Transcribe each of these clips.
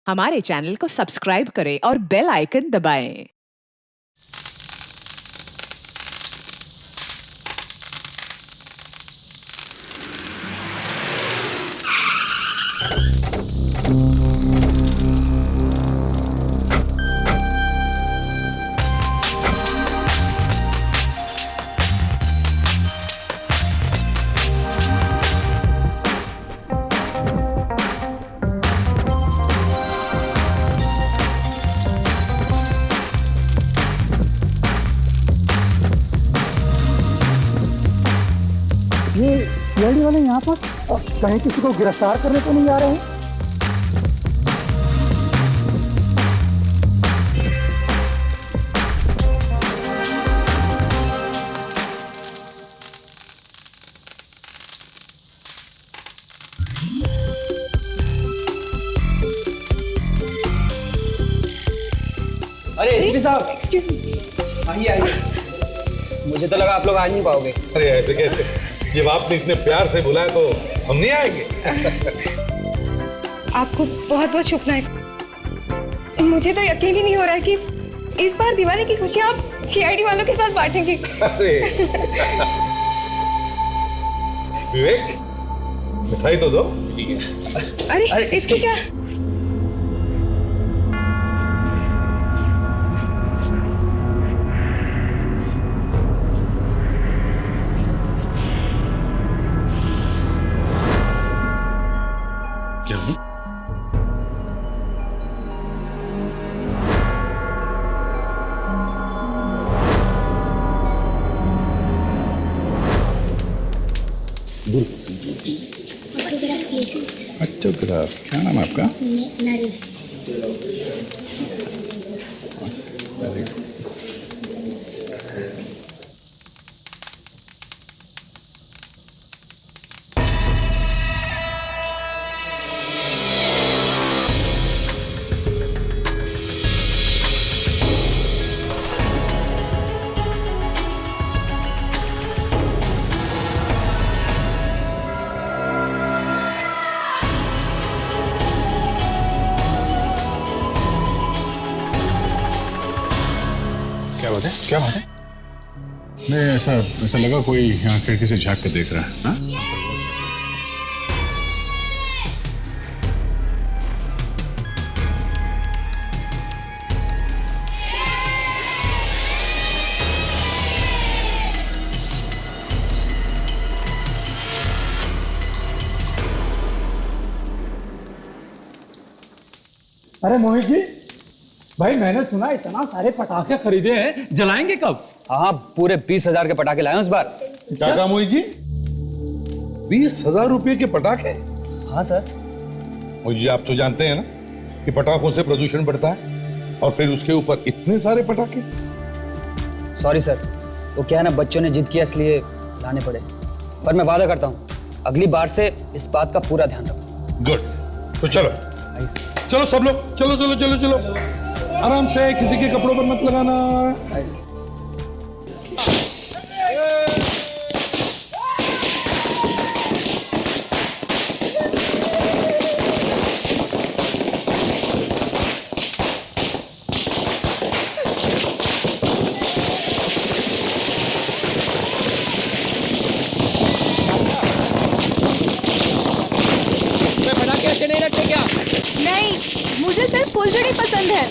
हमारे चैनल को सब्सक्राइब करें और बेल आइकन दबाएं। ये सीआईडी वाले यहाँ पर कहीं किसी को गिरफ्तार करने तो नहीं आ रहे हैं? अरे एसपी साहब, आइए आइए। मुझे तो लगा आप लोग आ नहीं पाओगे। अरे ऐसे कैसे, जब आपने इतने प्यार से बुलाया तो हम नहीं आएंगे। आपको बहुत बहुत शुक्रिया। मुझे तो यकीन ही नहीं हो रहा है कि इस बार दिवाली की खुशी आप सीआईडी वालों के साथ बांटेंगे। अरे विवेक, मिठाई तो दो। अरे इसकी क्या? क्या हूँ? ऑटोग्राफ, क्या नाम है आपका? नरेश। क्या बात है, क्या बात है? नहीं, ऐसा लगा कोई यहाँ खिड़की से झांक के देख रहा है। हाँ? अरे मोहित जी, भाई मैंने सुना इतना सारे पटाखे खरीदे हैं, जलाएंगे कब? हाँ, पूरे 20,000 के पटाखे लाए हैं इस बार। क्या कहा मोहित जी? 20,000 रुपए के पटाखे? हाँ सर। मोहित जी, आप तो जानते हैं ना कि पटाखों से प्रदूषण बढ़ता है, और फिर उसके ऊपर इतने सारे पटाखे। सॉरी सर, वो क्या है ना, बच्चों ने जिद किया इसलिए लाने पड़े। पर मैं वादा करता हूँ अगली बार से इस बात का पूरा ध्यान रखूँ। गुड, तो चलो चलो सब लोग, चलो चलो चलो चलो, आराम से, किसी के कपड़ों पर मत लगाना। पटाखे अच्छे नहीं लगते क्या? नहीं, मुझे सिर्फ फुलझड़ी पसंद है।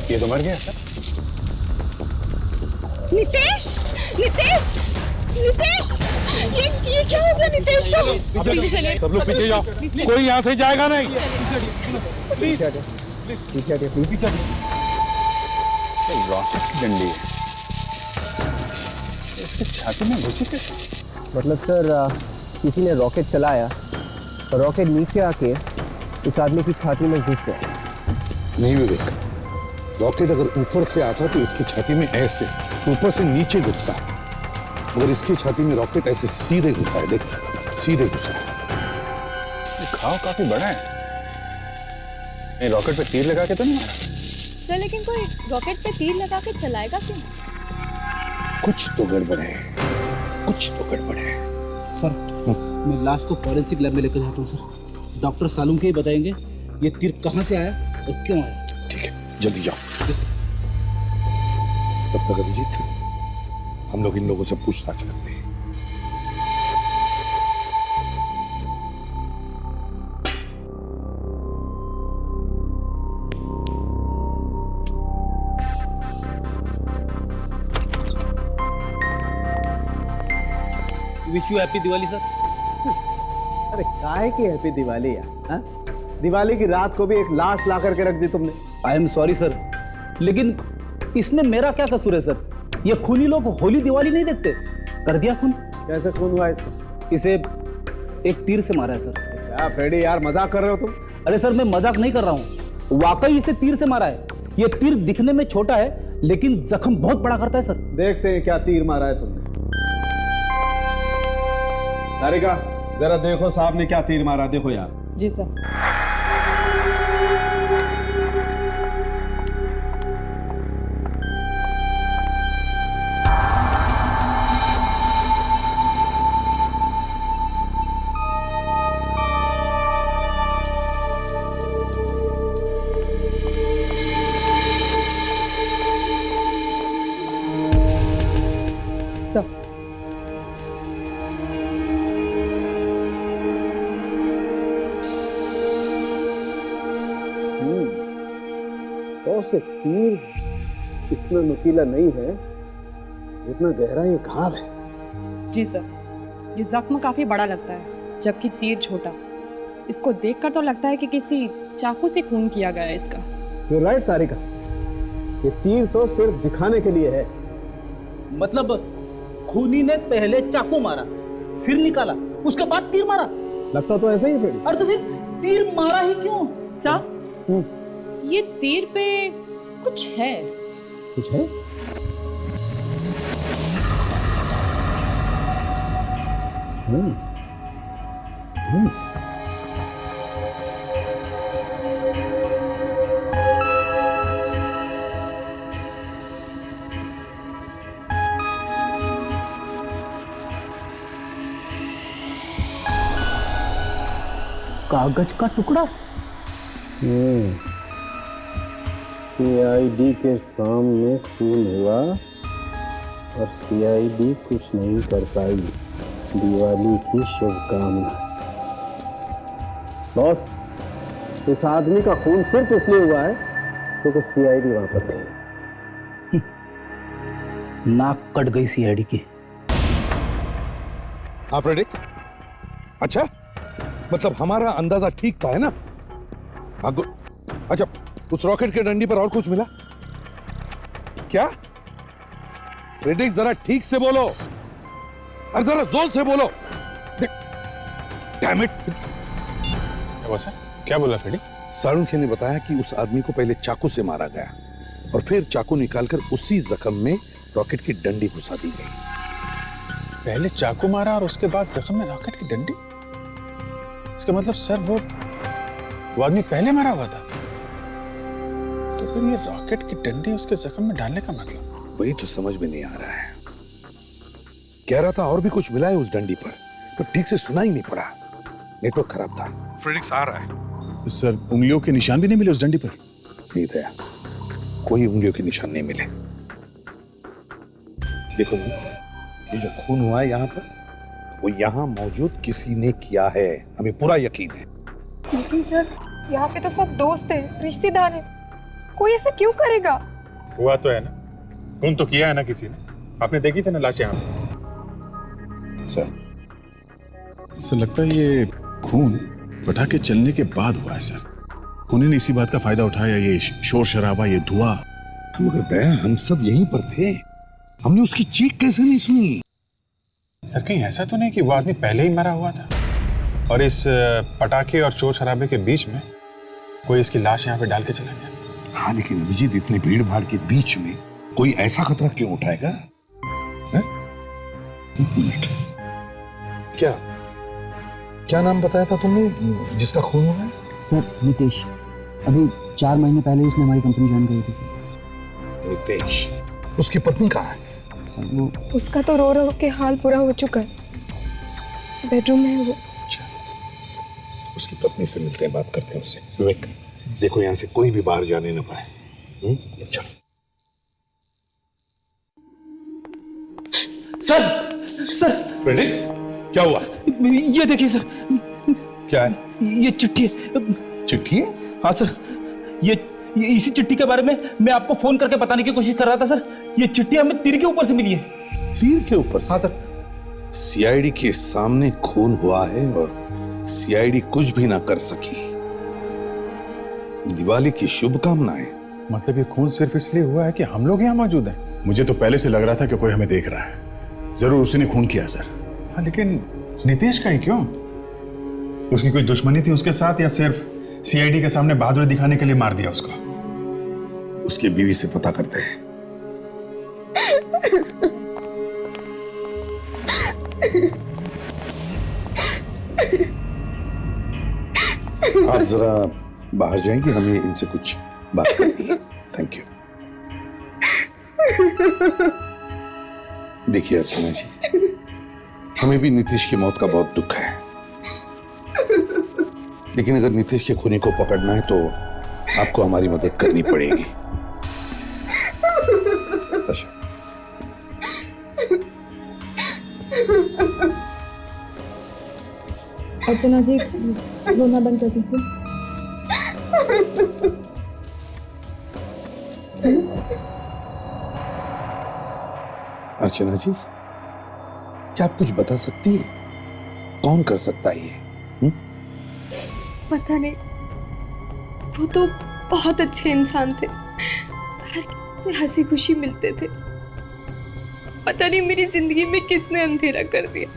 ये तो मर गया सर। नितेश नितेश नितेश ये क्या हो गया नितेश को? पीछे चलिए। सब लोग पीछे जाओ, कोई यहाँ से जाएगा नहीं। रॉकेट की डंडी है, इसके छाती में घुसी कैसे? मतलब सर किसी ने रॉकेट चलाया और रॉकेट नीचे आके उस आदमी की छाती में घुस गया। नहीं विवेक, रॉकेट अगर ऊपर से आता तो इसकी छाती में ऐसे ऊपर से नीचे घुसता, मगर इसकी छाती में रॉकेट ऐसे सीधे घुसा है। देख, सीधे घुसा है। घाव काफी बड़ा है। नहीं, रॉकेट पे तीर लगा के तो नहीं मारा? सर लेकिन कोई रॉकेट पे तीर लगा के चलाएगा क्यों? कुछ तो गड़बड़ है, कुछ तो गड़बड़ है। सर मैं लाश को फॉरेंसिक लैब में लेकर जाता हूँ सर। डॉक्टर सालूम के ही बताएंगे ये तीर कहाँ से आया और क्यों आया। ठीक है, जल्दी जाओ। तब तक अभिजीत, हम लोग इन लोगों से पूछताछ करते हैं। Wish you happy Diwali sir. अरे काहे की हैप्पी दिवाली यार, हाँ? दिवाली की रात को भी एक लाश ला करके रख दी तुमने। आई एम सॉरी सर, लेकिन इसमें मेरा क्या कसूर है सर? ये खूनी लोग होली दिवाली नहीं देखते, कर दिया खून। कैसे खून हुआ इसका? इसे एक तीर से मारा है सर। क्या फ्रेडी यार, मजाक कर रहे हो तुम? अरे सर मैं मजाक नहीं कर रहा हूँ, वाकई इसे तीर से मारा है। ये तीर दिखने में छोटा है लेकिन जख्म बहुत बड़ा करता है सर। देखते हैं क्या तीर मारा है तुमने। तारिका जरा देखो साहब ने क्या तीर मारा, देखो यार। जी सर। तो से तीर इतना नुकीला नहीं है जितना गहरा ये घाव है। जी सर, ये जख्म काफी बड़ा लगता है जबकि तीर छोटा। इसको देखकर तो लगता है कि किसी चाकू से खून किया गया है इसका। You're right, तारिका, ये तीर तो सिर्फ दिखाने के लिए है। मतलब खूनी ने पहले चाकू मारा, फिर निकाला, उसके बाद तीर मारा। लगता तो ऐसा ही फ्रेडी। अरे तो फिर तीर मारा ही क्यों? सर ये तीर पे कुछ है। कुछ है? कागज का टुकड़ा। सीआईडी के सामने खून हुआ और सीआईडी कुछ नहीं कर पाई। दिवाली की शुभकामना। बॉस, इस आदमी का खून सिर्फ इसलिए हुआ है क्योंकि सीआईडी वहां पर थी। नाक कट गई सीआईडी की। हाँ फ्रेडिक्स, अच्छा मतलब हमारा अंदाजा ठीक था, है ना? अच्छा, उस रॉकेट के डंडी पर और कुछ मिला क्या? फ्रेडिक्स जरा ठीक से बोलो और जरा जोर से बोलो। Damn it. क्या बोला फ्रेडी? सालुंखे ने बताया कि उस आदमी को पहले चाकू से मारा गया और फिर चाकू निकालकर उसी जख्म में रॉकेट की डंडी घुसा दी गई। पहले चाकू मारा और उसके बाद जख्म में रॉकेट की डंडी? इसका मतलब सर वो आदमी पहले मारा हुआ था, तो फिर ये रॉकेट की डंडी उसके जख्म में डालने का मतलब? वही तो समझ में नहीं आ रहा है। कह रहा था और भी कुछ मिला है उस डंडी पर, तो ठीक से सुना ही नहीं पड़ा, नेटवर्क खराब था। फ्रेडिक्स आ रहा है। सर उंगलियों के निशान भी नहीं मिले उस डंडी पर? नहीं दया, कोई उंगलियों के निशान नहीं मिले। देखो ये जो खून हुआ है यहाँ पर, वो यहाँ मौजूद किसी ने किया है, हमें पूरा यकीन है। लेकिन सर यहाँ पे तो सब दोस्त हैं, रिश्तेदार हैं, कोई ऐसा क्यों करेगा? हुआ तो है ना, खून तो किया है ना किसी ने। आपने देखी थी ना लाश यहाँ पे? सर लगता है ये खून पटाखे चलने के बाद हुआ है सर। उन्हीं ने इसी बात का फायदा उठाया, ये शोर शराबा, ये धुआं। मगर दया, हम सब यहीं पर थे, हमने उसकी चीख कैसे नहीं सुनी? सर कहीं ऐसा तो नहीं कि वो आदमी पहले ही मरा हुआ था और इस पटाखे और शोर शराबे के बीच में कोई इसकी लाश यहाँ पे डाल के चला गया? हाँ, लेकिन अभिजीत, इतने भीड़ भाड़ के बीच में कोई ऐसा खतरा क्यों उठाएगा? क्या नाम बताया था तुमने जिसका खून हुआ है? सर नितेश, अभी 4 महीने पहले उसने हमारी कंपनी ज्वाइन करी थी। नितेश, उसकी पत्नी कहाँ है? वो उसका तो रो रो के हाल पूरा हो चुका है, बेडरूम में है वो। उसकी पत्नी से मिलते हैं, बात करते हैं उससे। विवेक, देखो यहाँ से कोई भी बाहर जाने न पाए। चलो। सर फेलिक्स, क्या हुआ? ये देखिए सर, क्या है? ये चिट्ठी है। चिट्ठी है? हाँ सर, ये इसी चिट्ठी के बारे में मैं आपको फोन करके बताने की कोशिश कर रहा था सर। ये चिट्ठी हमें तीर के ऊपर से मिली है। तीर के ऊपर से? हाँ सर। सीआईडी के सामने खून हुआ है और सीआईडी कुछ भी ना कर सकी। दिवाली की शुभकामनाएं। मतलब ये खून सिर्फ इसलिए हुआ है कि हम लोग यहाँ मौजूद हैं? मुझे तो पहले से लग रहा था कि कोई हमें देख रहा है। जरूर उसी ने खून किया सर। हाँ, लेकिन नितेश का ही क्यों? उसकी कोई दुश्मनी थी उसके साथ या सिर्फ सीआईडी के सामने बहादुरी दिखाने के लिए मार दिया उसको? उसकी बीवी से पता करते हैं। आप जरा बाहर जाएंगे, हमें इनसे कुछ बात करनी है। Thank you. देखिए अर्चना जी, हमें भी नीतीश की मौत का बहुत दुख है, लेकिन अगर नीतीश के खूनी को पकड़ना है तो आपको हमारी मदद करनी पड़ेगी। अच्छा। अर्चना जी, रोना बंद कर दीजिए। अर्चना जी, क्या आप कुछ बता सकती हैं? कौन कर सकता है ये? पता नहीं, वो तो बहुत अच्छे इंसान थे, हर किसी से हंसी खुशी मिलते थे। पता नहीं मेरी जिंदगी में किसने अंधेरा कर दिया।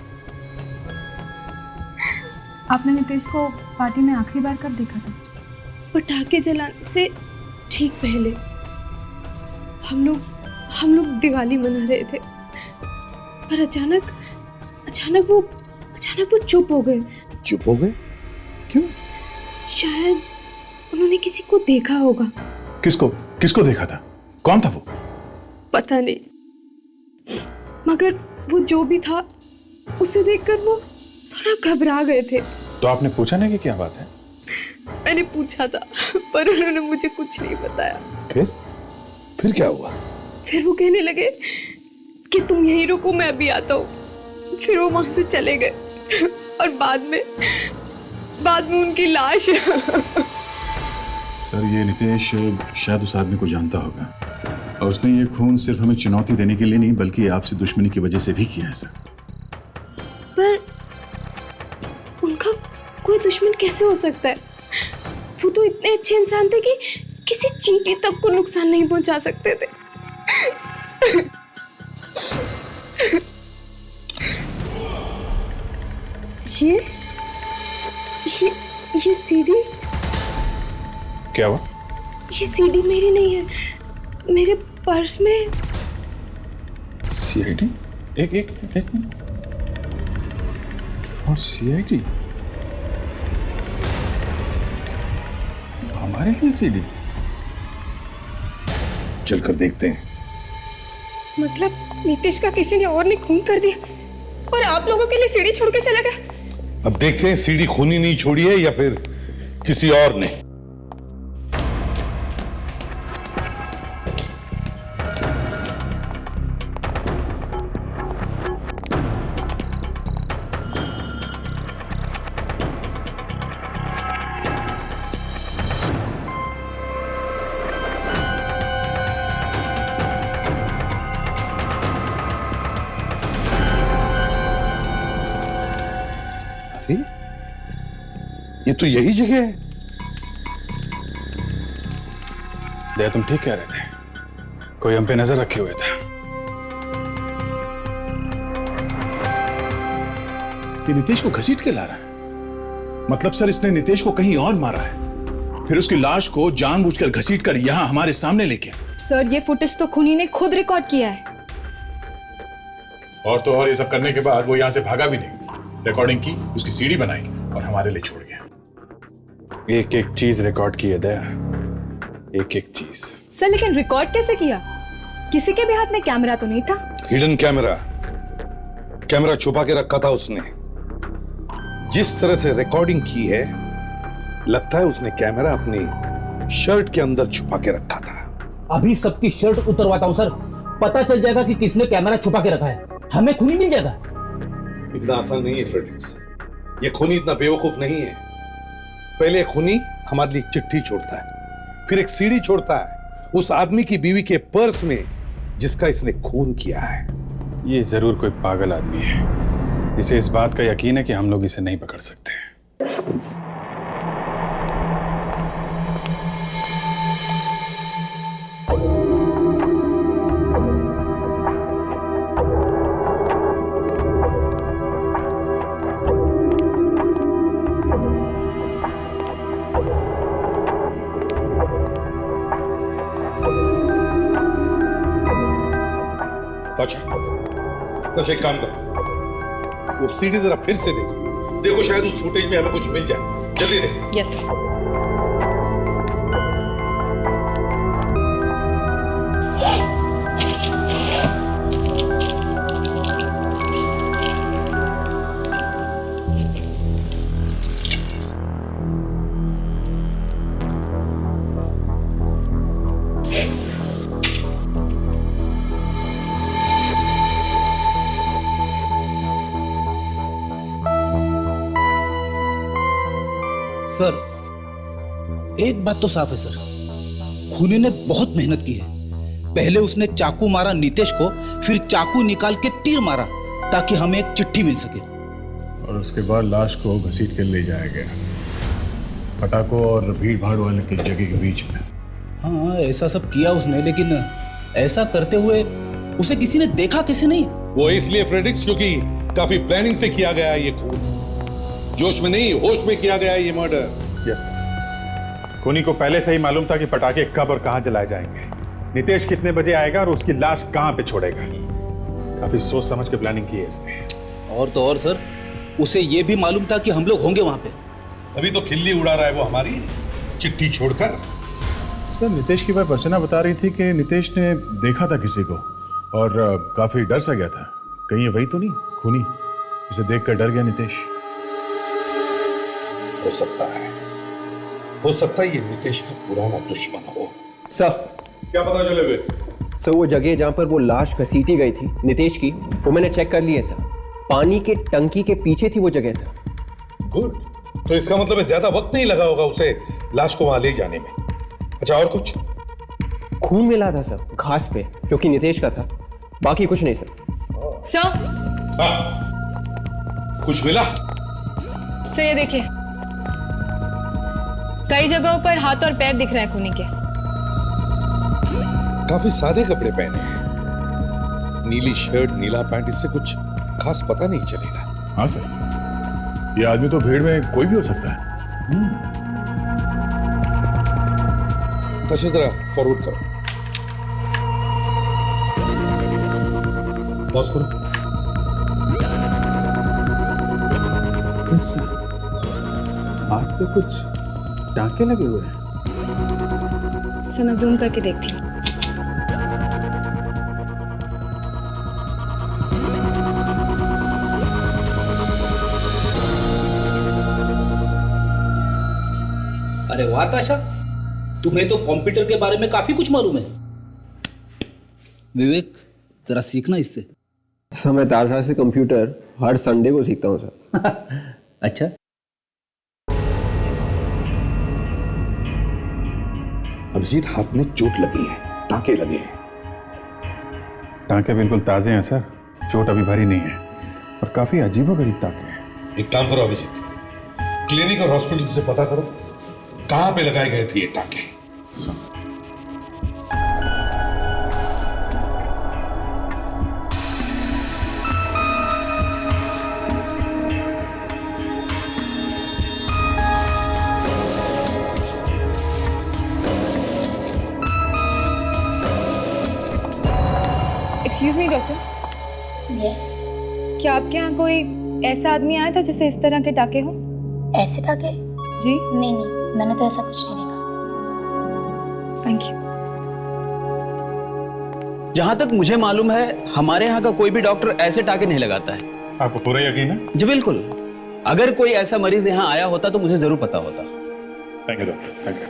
आपने नितेश को पार्टी में आखिरी बार कब देखा था? पटाखे जलाने से ठीक पहले हम लोग दिवाली मना रहे थे, पर अचानक वो चुप हो गए। चुप हो गए? क्यों? शायद उन्होंने किसी को देखा होगा। किसको देखा था? कौन था वो? पता नहीं, मगर वो जो भी था उसे देखकर वो थोड़ा घबरा गए थे। तो आपने पूछा नहीं कि क्या बात है? मैंने पूछा था, पर उन्होंने मुझे कुछ नहीं बताया। फिर क्या हुआ? फिर वो कहने लगे कि तुम यहीं रुको, मैं अभी आता हूँ। फिर वो वहां से चले गए और बाद में उनकी लाश। सर, ये नितेश शायद उस आदमी को जानता होगा और उसने ये खून सिर्फ हमें चुनौती देने के लिए नहीं बल्कि आपसे दुश्मनी की वजह से भी किया है सर। पर उनका कोई दुश्मन कैसे हो सकता है? वो तो इतने अच्छे इंसान थे कि किसी चींटी तक को नुकसान नहीं पहुंचा सकते थे। ये सीडी? क्या हुआ? ये सीडी मेरी नहीं है, मेरे पर्स में। सीआईडी? एक मिनट। और सीआईडी हमारे लिए सीडी? चलकर देखते हैं। मतलब नीतीश का किसी ने और ने खून कर दिया और आप लोगों के लिए सीडी छोड़ के चला गया? अब देखते हैं सीडी खूनी नहीं छोड़ी है या फिर किसी और ने। ये तो यही जगह है। दया, तुम ठीक कह रहे थे, कोई हम पे नजर रखे हुए था। ये नितेश को घसीट के ला रहा है। मतलब सर, इसने नितेश को कहीं और मारा है, फिर उसकी लाश को जानबूझकर घसीट कर यहां हमारे सामने लेके। सर, ये फुटेज तो खूनी ने खुद रिकॉर्ड किया है। और तो और ये सब करने के बाद वो यहां से भागा भी नहीं, रिकॉर्डिंग की, उसकी सीडी बनाई और हमारे लिए छोड़ गया। एक एक चीज रिकॉर्ड की है दया, एक एक चीज। सर, लेकिन रिकॉर्ड कैसे किया? किसी के भी हाथ में कैमरा तो नहीं था। हिडन कैमरा, कैमरा छुपा के रखा था उसने। जिस तरह से रिकॉर्डिंग की है, लगता है उसने कैमरा अपनी शर्ट के अंदर छुपा के रखा था। अभी सबकी शर्ट उतरवाता हूँ सर, पता चल जाएगा कि किसने कैमरा छुपा के रखा है, हमें खूनी मिल जाएगा। इतना आसान नहीं है फ्रेडिक्स, ये खूनी इतना बेवकूफ नहीं है। पहले खूनी हमारे लिए चिट्ठी छोड़ता है, फिर एक सीडी छोड़ता है उस आदमी की बीवी के पर्स में जिसका इसने खून किया है। ये जरूर कोई पागल आदमी है, इसे इस बात का यकीन है कि हम लोग इसे नहीं पकड़ सकते। ताशा, एक काम करो, वो सीडी जरा फिर से देखो, देखो शायद उस फुटेज में हमें कुछ मिल जाए। जल्दी देखो। Yes sir. सर, एक बात तो साफ है सर, खूनी ने बहुत मेहनत की है। पहले उसने चाकू मारा नितेश को, फिर चाकू निकाल के तीर मारा ताकि हमें एक चिट्ठी मिल सके, और उसके बाद लाश को घसीट के ले जाया गया पटाखों और भीड़ भाड़ वाले की जगह के बीच में। हाँ, ऐसा सब किया उसने, लेकिन ऐसा करते हुए उसे किसी ने देखा कैसे नहीं? वो इसलिए फ्रेडिक्स क्योंकि काफी प्लानिंग से किया गया है ये खून। जोश में नहीं, होश में किया गया है ये मर्डर। यस सर, खूनी को पहले से ही मालूम था कि पटाखे कब और कहां जलाए जाएंगे, नितेश कितने बजे आएगा और उसकी लाश कहां पे छोड़ेगा। काफी सोच समझ के प्लानिंग की है इसने। और तो और सर, उसे यह भी मालूम था कि हम लोग होंगे वहां पे। अभी तो खिल्ली उड़ा रहा है वो हमारी, चिट्ठी छोड़कर। सर, नितेश की वाइफ अर्चना बता रही थी कि नितेश ने देखा था किसी को और काफी डर सा गया था। कहीं ये वही तो नहीं खूनी, इसे देखकर डर गया नितेश। हो सकता है ये नितेश का पुराना दुश्मन हो। सर, क्या पता चले वे? सर, वो जगह जहां पर वो लाश घसीटी गई थी नितेश की, वो मैंने चेक कर ली है सर। पानी के टंकी के पीछे थी वो जगह सर। गुड, तो इसका मतलब है ज्यादा वक्त नहीं लगा होगा उसे लाश को वहां ले जाने में। अच्छा, और कुछ? खून मिला था सर घास पे, जो कि नितेश का था, बाकी कुछ नहीं सर। सर, हाँ, कुछ मिला? सर ये देखिए, कई जगहों पर हाथ और पैर दिख रहे हैं खूनी के। काफी सादे कपड़े पहने हैं, नीली शर्ट, नीला पैंट, इससे कुछ खास पता नहीं चलेगा। हाँ सर, ये आदमी तो भीड़ में कोई भी हो सकता है। ताशा, जरा फॉरवर्ड करो, पॉज करो। हाथ पे कुछ टांके लगे हुए हैं। सर, मैं जूम करके देखती हूँ। अरे वाह ताशा, तुम्हें तो कंप्यूटर के बारे में काफी कुछ मालूम है। विवेक, जरा सीखना इससे। सर, मैं ताशा से कंप्यूटर हर संडे को सीखता हूँ सर। अच्छा, अभिजीत, हाथ में चोट लगी है, टांके लगे हैं। टांके बिल्कुल ताजे हैं सर, चोट अभी भरी नहीं है और काफी अजीबोगरीब टांके हैं। एक काम करो अभिजीत, क्लिनिक और हॉस्पिटल से पता करो कहां पे लगाए गए थे ये टाके। एक्सक्यूज मी डॉक्टर, क्या आपके यहाँ कोई ऐसा आदमी आया था जिसे इस तरह के टाके हो? ऐसे टाके? जी नहीं नहीं, मैंने तो ऐसा कुछ नहीं देखा। Thank you. जहां तक मुझे मालूम है हमारे यहाँ का कोई भी डॉक्टर ऐसे टाके नहीं लगाता है। आपको पूरा यकीन है? जी बिल्कुल, अगर कोई ऐसा मरीज यहाँ आया होता तो मुझे जरूर पता होता। Thank you doctor, thank you.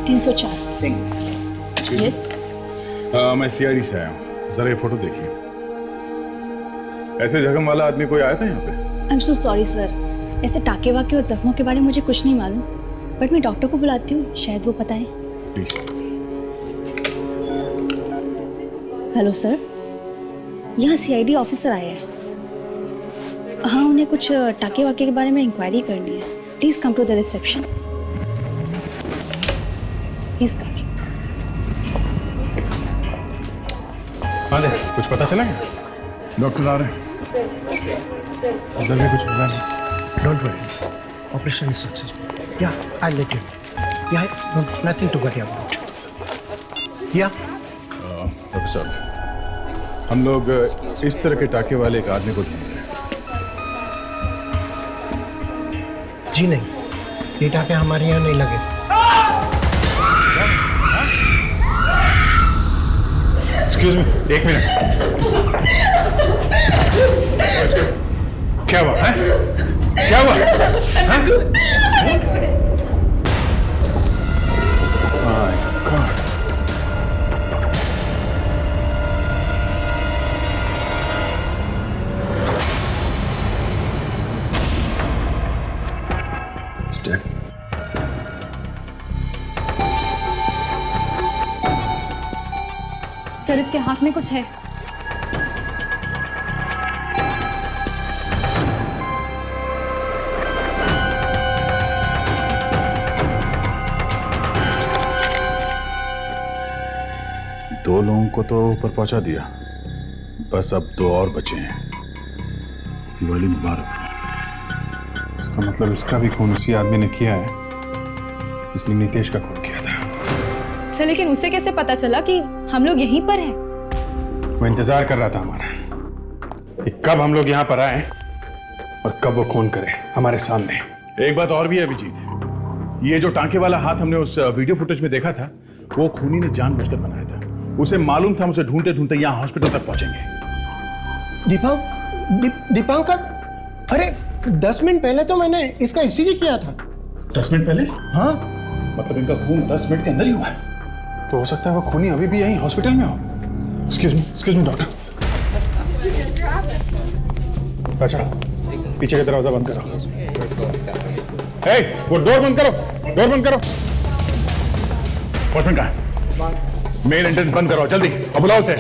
304। Yes. मैं सीआईडी से आया हूँ, जरा ये फोटो देखिए। ऐसे जख्म वाला आदमी कोई आया था यहाँ पे? I am so sorry sir, ऐसे टाके वाके और जख्मों के बारे में मुझे कुछ नहीं मालूम, बट मैं डॉक्टर को बुलाती हूँ, शायद वो बताएं। प्लीज। हेलो सर, यहाँ सीआईडी ऑफिसर आए हैं। हाँ, उन्हें कुछ टाके वाके के बारे में इंक्वायरी करनी है। Please come to the reception. Please come. हाँ दे, कुछ पता चला क्या? डॉक्टर आ रहे हैं। इधर भी कुछ पता नहीं। Don't worry. Operation is successful. Yeah, I'll let you know. Yeah, no, nothing to worry about. Yeah. Doctor साहब, हम लोग इस तरह के टाके वाले एक आदमी को ढूंढ रहे हैं। जी नहीं, ये टाके हमारे यहाँ नहीं लगे। एक्सक्यूज मी, एक मिनट। क्या हुआ है? क्या हुआ? My God. सर, इसके हाथ में कुछ है। दो लोगों को तो ऊपर पहुंचा दिया, बस अब दो और बचे हैं। दिवाली मुबारक। इसका मतलब इसका भी खून उसी आदमी ने किया है जिसने नीतेश का खून किया था। सर, लेकिन उसे कैसे पता चला कि हम लोग यहीं पर हैं? वो इंतजार कर रहा था हमारा कि कब हम लोग यहाँ पर आए और कब वो खून करे हमारे सामने। एक बात और भी है अभिजीत, ये जो टांके वाला हाथ हमने उस वीडियो फुटेज में देखा था, वो खूनी ने जानबूझकर बनाया था। उसे मालूम था हम उसे ढूंढते ढूंढते यहाँ हॉस्पिटल तक पहुंचेंगे। दीपांकर, अरे 10 मिनट पहले तो मैंने इसका ईसीजी किया था। 10 मिनट पहले? हाँ। मतलब इनका खून 10 मिनट के अंदर ही हुआ है? तो हो सकता है वो खूनी अभी भी यहीं हॉस्पिटल में हो। Excuse me doctor. अच्छा, पीछे का दरवाजा बंद करो। वो डोर बंद करो, डोर बंद करो। वॉचमैन कहाँ है? मेन एंट्रेंस बंद करो जल्दी और बुलाओ उसे।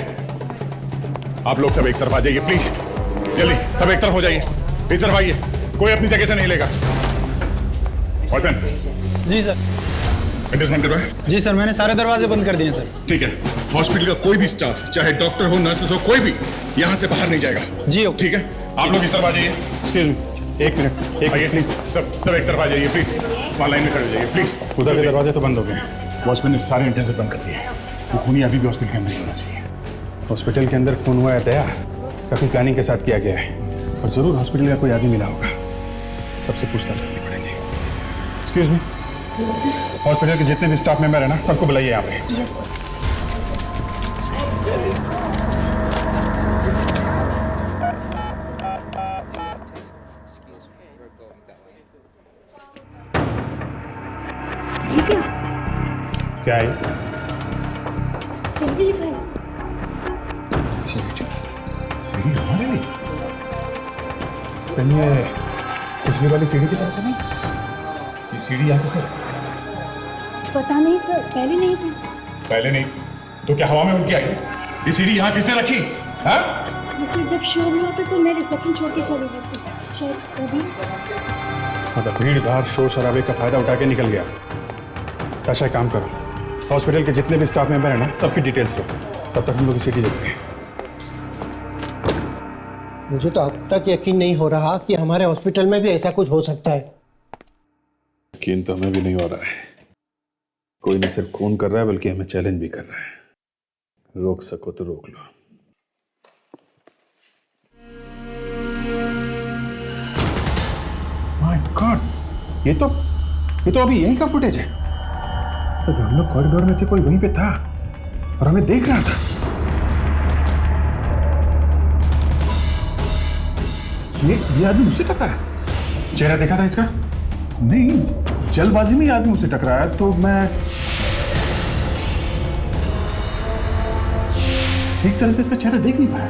आप लोग सब एक तरफ आ जाइए प्लीज, जल्दी सब एक तरफ हो जाइए। इस तरफ आइए, कोई अपनी जगह से नहीं लेगा। वॉचमैन। जी सर। एंट्रेंस बंद करो। जी सर, मैंने सारे दरवाजे बंद कर दिए सर। ठीक है, हॉस्पिटल का कोई भी स्टाफ, चाहे डॉक्टर हो, नर्सेस हो, कोई भी यहाँ से बाहर नहीं जाएगा। जी ठीक है, आप लोग इस तरफ आ जाइए। एक्सक्यूज मी, एक मिनट, आइए प्लीज। सब एक तरफ आ जाइए प्लीज, वहाँ लाइन में खड़े हो जाइए प्लीज। उधर के दरवाजे तो बंद हो गए, वॉचमैन ने सारे एंट्रेंस बंद कर दिए। वो खूनी अभी भी हॉस्पिटल के अंदर ही होना चाहिए। हॉस्पिटल के अंदर खून हुआ है दया, काफी प्लानिंग के साथ किया गया है और जरूर हॉस्पिटल का कोई आदमी मिला होगा। सबसे पूछताछ करनी पड़ेगी। एक्सक्यूज मी, हॉस्पिटल के जितने भी स्टाफ मेंबर है ना, सबको बुलाइए यहाँ पे। Yes sir. क्या है? सीढ़ी है। सीढ़ी हमारे? ये पिछली वाली सीढ़ी की तरफ नहीं? ये सीढ़ी यहाँ से? पता नहीं सर, पहले नहीं थी। पहले नहीं तो क्या हवा में उड़ के आई? ये सीढ़ी यहाँ किसने रखी? हाँ? वैसे जब शो हुआ था तो मैं रिसेप्शन छोड़ के चली गई थी, शायद तभी। मतलब भीड़ भाड़ शोर शराबे का फायदा उठा के निकल गया। अच्छा काम करो, हॉस्पिटल के जितने भी स्टाफ मेंबर हैं ना, सबकी डिटेल्स लो, तब तक हम लोग सिटी देखते हैं। मुझे तो अब तक यकीन नहीं हो रहा कि हमारे हॉस्पिटल में भी ऐसा कुछ हो सकता है। यकीन तो हमें भी नहीं हो रहा है। कोई न सिर्फ खून कर रहा है बल्कि हमें चैलेंज भी कर रहा है। रोक सको तो रोक लो। माय गॉड, ये तो अभी यहीं का फुटेज है। तो जब हम लोग कॉरिडोर में थे कोई वहीं पे था और हमें देख रहा था। ये आदमी मुझसे टकराया। चेहरा देखा था इसका? नहीं, जल्दबाजी में ये आदमी मुझसे टकराया तो मैं ठीक तरह से इसका चेहरा देख नहीं पाया।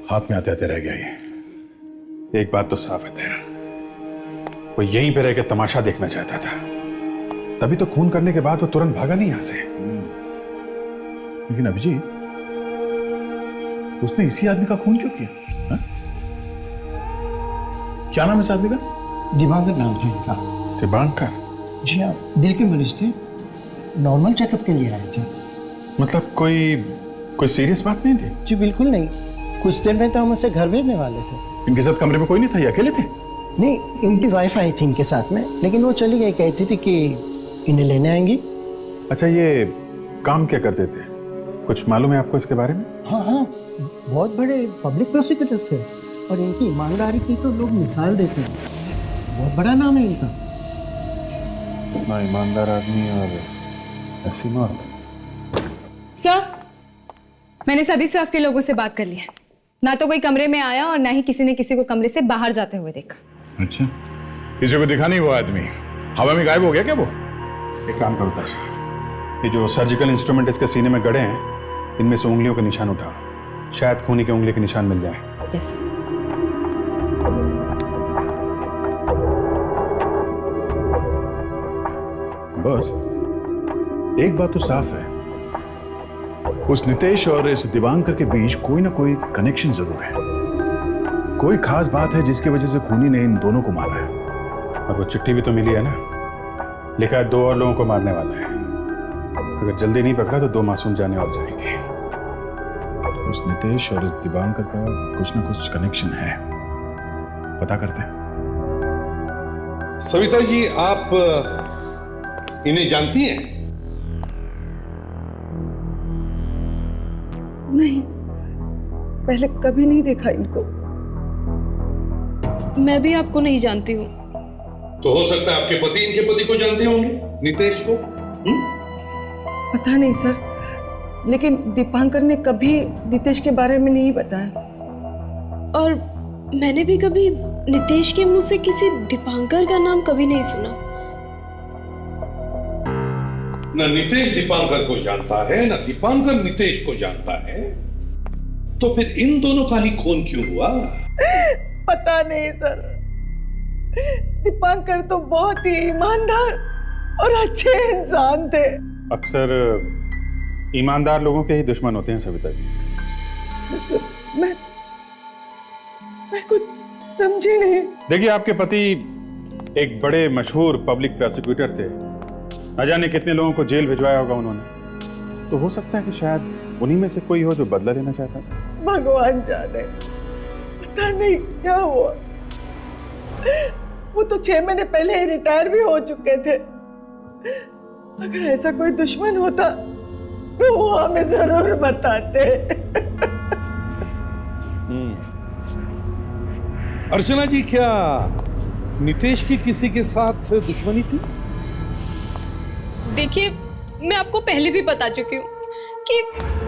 हाथ में आते आते रह गया ये। एक बात तो साफ है दया, वो यहीं पे रह के तमाशा देखना चाहता था, तभी तो खून करने के बाद वो तुरंत भागा नहीं यहां से। लेकिन अभिजीत, उसने इसी आदमी का खून क्यों किया? हा? क्या नाम है इस आदमी का? दिवाकर नाम था इनका। दिवाकर? जी हाँ, दिल के मरीज थे, नॉर्मल चेकअप के लिए आए थे। मतलब कोई सीरियस बात नहीं थी? जी बिल्कुल नहीं, कुछ देर में तो हम उसे घर भेजने वाले थे। इनके साथ कमरे में कोई नहीं था, ये अकेले थे? नहीं, इनकी वाइफ आई थी इनके साथ में, लेकिन वो चली गई, कहती थी कि इन्हें लेने आएंगी। अच्छा, ये काम क्या करते थे, कुछ मालूम है आपको इसके बारे में? हाँ हाँ, बहुत बड़े पब्लिक प्रोसिक्यूटर थे और इनकी ईमानदारी की तो लोग मिसाल देते हैं। बहुत बड़ा नाम है इनका। इतना ईमानदार आदमी और ऐसी मौत। सर, मैंने सभी स्टाफ के लोगों से बात कर ली है। ना तो कोई कमरे में आया और ना ही किसी ने किसी को कमरे से बाहर जाते हुए देखा। अच्छा, किसी को दिखा नहीं वो आदमी? हवा में गायब हो गया क्या वो? एक काम करो ताशा, ये जो सर्जिकल इंस्ट्रूमेंट इसके सीने में गड़े हैं, इनमें से उंगलियों के निशान उठाओ, शायद खूनी के उंगली के निशान मिल जाए। यस। बस एक बात तो साफ है, उस नितेश और इस दिवांकर के बीच कोई ना कोई कनेक्शन जरूर है। कोई खास बात है जिसकी वजह से खूनी ने इन दोनों को मारा है। और वो चिट्ठी भी तो मिली है ना, लिखा है 2 और लोगों को मारने वाला है। अगर जल्दी नहीं पकड़ा तो 2 मासूम जाने और जाएंगे। उस नितेश और इस दिवांकर का कुछ ना कुछ कनेक्शन है, पता करते हैं। सविता जी, आप इन्हें जानती हैं? नहीं, पहले कभी नहीं देखा इनको। मैं भी आपको नहीं जानती हूँ। तो हो सकता है आपके पति इनके पति को जानते होंगे, नितेश को। पता नहीं सर, लेकिन दीपांकर ने कभी नितेश के बारे में नहीं बताया। और मैंने भी कभी नितेश के मुंह से किसी दीपांकर का नाम कभी नहीं सुना। न नितेश दीपांकर को जानता है, न दीपांकर नितेश को जानता है, तो फिर इन दोनों का ही खून क्यों हुआ? पता नहीं सर, दीपांकर तो बहुत ही ईमानदार और अच्छे इंसान थे। अक्सर ईमानदार लोगों के ही दुश्मन होते हैं सविता जी। मैं कुछ समझी नहीं। देखिए, आपके पति एक बड़े मशहूर पब्लिक प्रोसिक्यूटर थे, न जाने कितने लोगों को जेल भिजवाया होगा उन्होंने। तो हो सकता है कि शायद उन्हीं में से कोई हो जो बदला लेना चाहता था। भगवान जाने, पता नहीं क्या हुआ। वो तो 6 महीने पहले ही रिटायर भी हो चुके थे। अगर ऐसा कोई दुश्मन होता तो वो हमें जरूर बताते। अर्चना जी, क्या नितेश की किसी के साथ दुश्मनी थी? देखिए, मैं आपको पहले भी बता चुकी हूँ कि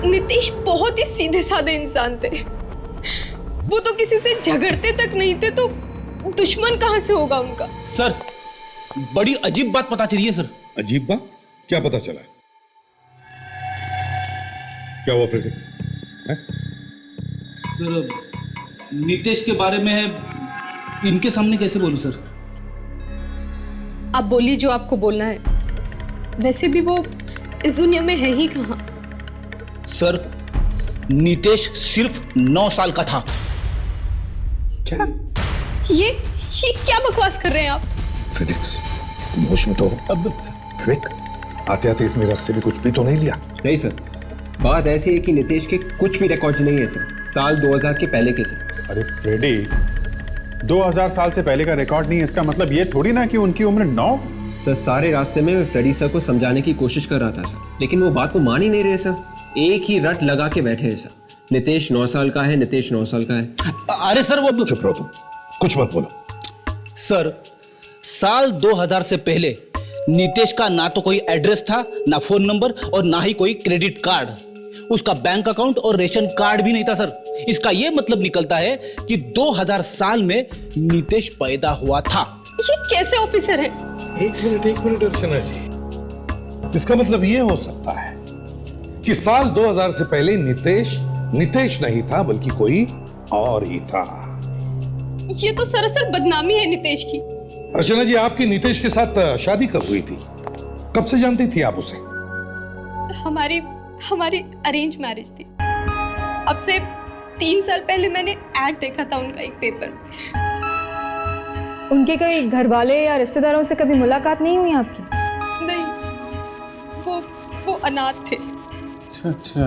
नितेश बहुत ही सीधे साधे इंसान थे। वो तो किसी से झगड़ते तक नहीं थे, तो दुश्मन कहाँ से होगा उनका? सर, बड़ी अजीब बात पता चली है सर। अजीब बात? क्या पता चला? क्या हुआ फिर? सर, नितेश के बारे में इनके सामने कैसे बोलूं सर? आप बोलिए जो आपको बोलना है। वैसे भी वो इस दुनिया में है ही कहाँ। सर, नितेश सिर्फ 9 साल का था। क्या? ये क्या बकवास कर रहे हैं आप? फिनिक्स, तुम होश में तो हो? अब विक, आते आते इसमें रस से भी कुछ भी तो नहीं लिया? नहीं सर, बात ऐसी है कि नितेश के कुछ भी रिकॉर्ड्स नहीं है सर, साल 2000 के पहले के सर। अरे फ्रेडी, 2000 साल से पहले का रिकॉर्ड नहीं है, इसका मतलब ये थोड़ी ना कि उनकी उम्र 9। सर सारे रास्ते में मैं फ्रेडी सर को समझाने की कोशिश कर रहा था सर, लेकिन वो बात को मान ही नहीं रहे सर। एक ही रट लगा के बैठे हैं सर, नितेश 9 साल का है, नितेश 9 साल का है। अरे सर, वो चुप रहो तुम, कुछ मत बोलो। सर, साल 2000 से पहले नितेश का ना तो कोई एड्रेस था, ना फोन नंबर और ना ही कोई क्रेडिट कार्ड। उसका बैंक अकाउंट और रेशन कार्ड भी नहीं था सर। इसका यह मतलब निकलता है कि 2000 साल में नितेश पैदा हुआ था। ये कैसे ऑफिसर है? एक मिनट अर्चना जी, इसका मतलब ये हो सकता है कि साल 2000 से पहले नितेश नहीं था, बल्कि कोई और ही था। ये तो सरासर बदनामी है नितेश की। अर्चना जी, आपकी नितेश के साथ शादी कब हुई थी? कब से जानती थी आप उसे? हमारी अरेंज मैरिज थी। अब से 3 साल पहले मैंने ऐड देखा था उनका एक पेपर में। उनके कोई घर वाले या रिश्तेदारों से कभी मुलाकात नहीं हुई आपकी? नहीं, वो अनाथ थे। अच्छा,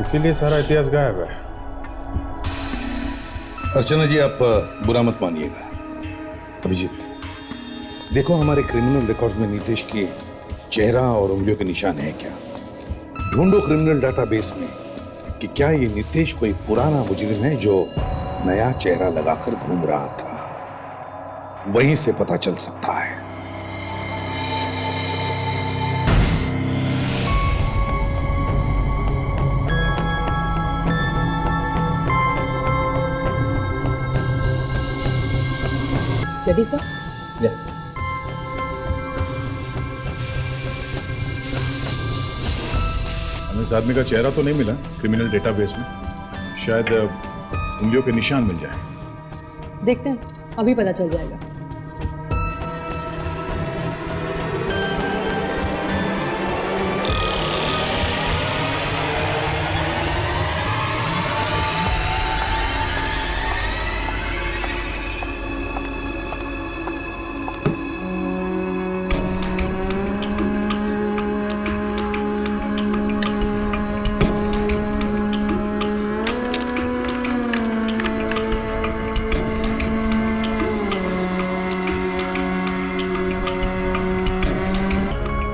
इसीलिए सारा इतिहास गायब है। अर्चना जी, आप बुरा मत मानिएगा। अभिजीत, देखो हमारे क्रिमिनल रिकॉर्ड्स में नितेश के चेहरा और उंगलियों के निशान हैं क्या? ढूंढो क्रिमिनल डाटाबेस में कि क्या ये नितेश कोई पुराना मुजरिम है जो नया चेहरा लगाकर घूम रहा था। वहीं से पता चल सकता है। Ready sir? हमें इस आदमी का चेहरा तो नहीं मिला क्रिमिनल डेटाबेस में, शायद उंगलियों के निशान मिल जाए। देखते हैं, अभी पता चल जाएगा।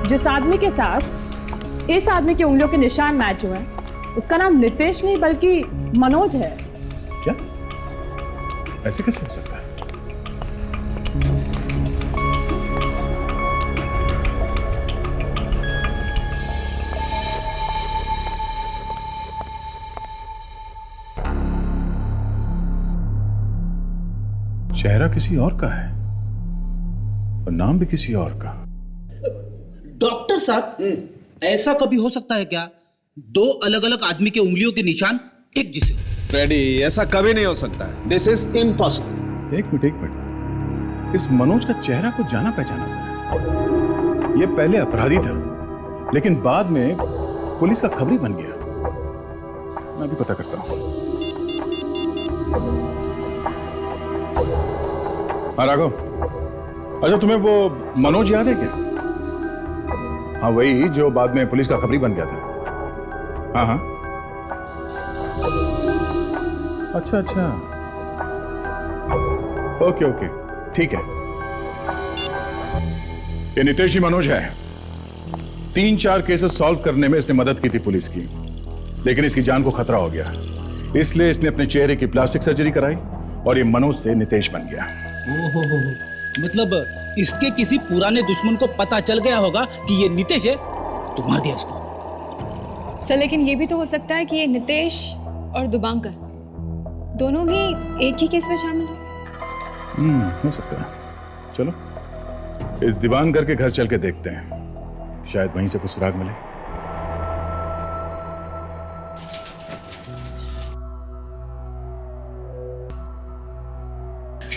जिस आदमी के साथ इस आदमी की उंगलियों के निशान मैच हुए हैं, उसका नाम नितेश नहीं बल्कि मनोज है। क्या? ऐसे कैसे हो सकता है? चेहरा किसी और का है और नाम भी किसी और का। डॉक्टर साहब, ऐसा कभी हो सकता है क्या? 2 अलग अलग आदमी के उंगलियों के निशान एक जैसे हो? फ्रेडी, ऐसा कभी नहीं हो सकता है। This is impossible. एक मिनट, इस मनोज का चेहरा को जाना पहचाना सर। ये पहले अपराधी था, लेकिन बाद में पुलिस का खबरी बन गया। मैं भी पता करता हूं। हाँ राघव, अच्छा तुम्हें वो मनोज याद है क्या? हाँ, वही जो बाद में पुलिस का खबरी बन गया था। हाँ हाँ, अच्छा अच्छा, ओके, ठीक है। ये नितेश ही मनोज है। 3-4 केसेस सॉल्व करने में इसने मदद की थी पुलिस की, लेकिन इसकी जान को खतरा हो गया, इसलिए इसने अपने चेहरे की प्लास्टिक सर्जरी कराई और ये मनोज से नितेश बन गया। ओहो, मतलब इसके किसी पुराने दुश्मन को पता चल गया होगा कि ये नितेश है, तो मार दिया इसको। सर, लेकिन ये भी तो हो सकता है कि ये नितेश और दुबांकर दोनों ही एक ही केस में शामिल हैं। हो सकता है। चलो इस दीवानगर के घर चल के देखते हैं, शायद वहीं से कुछ सुराग मिले।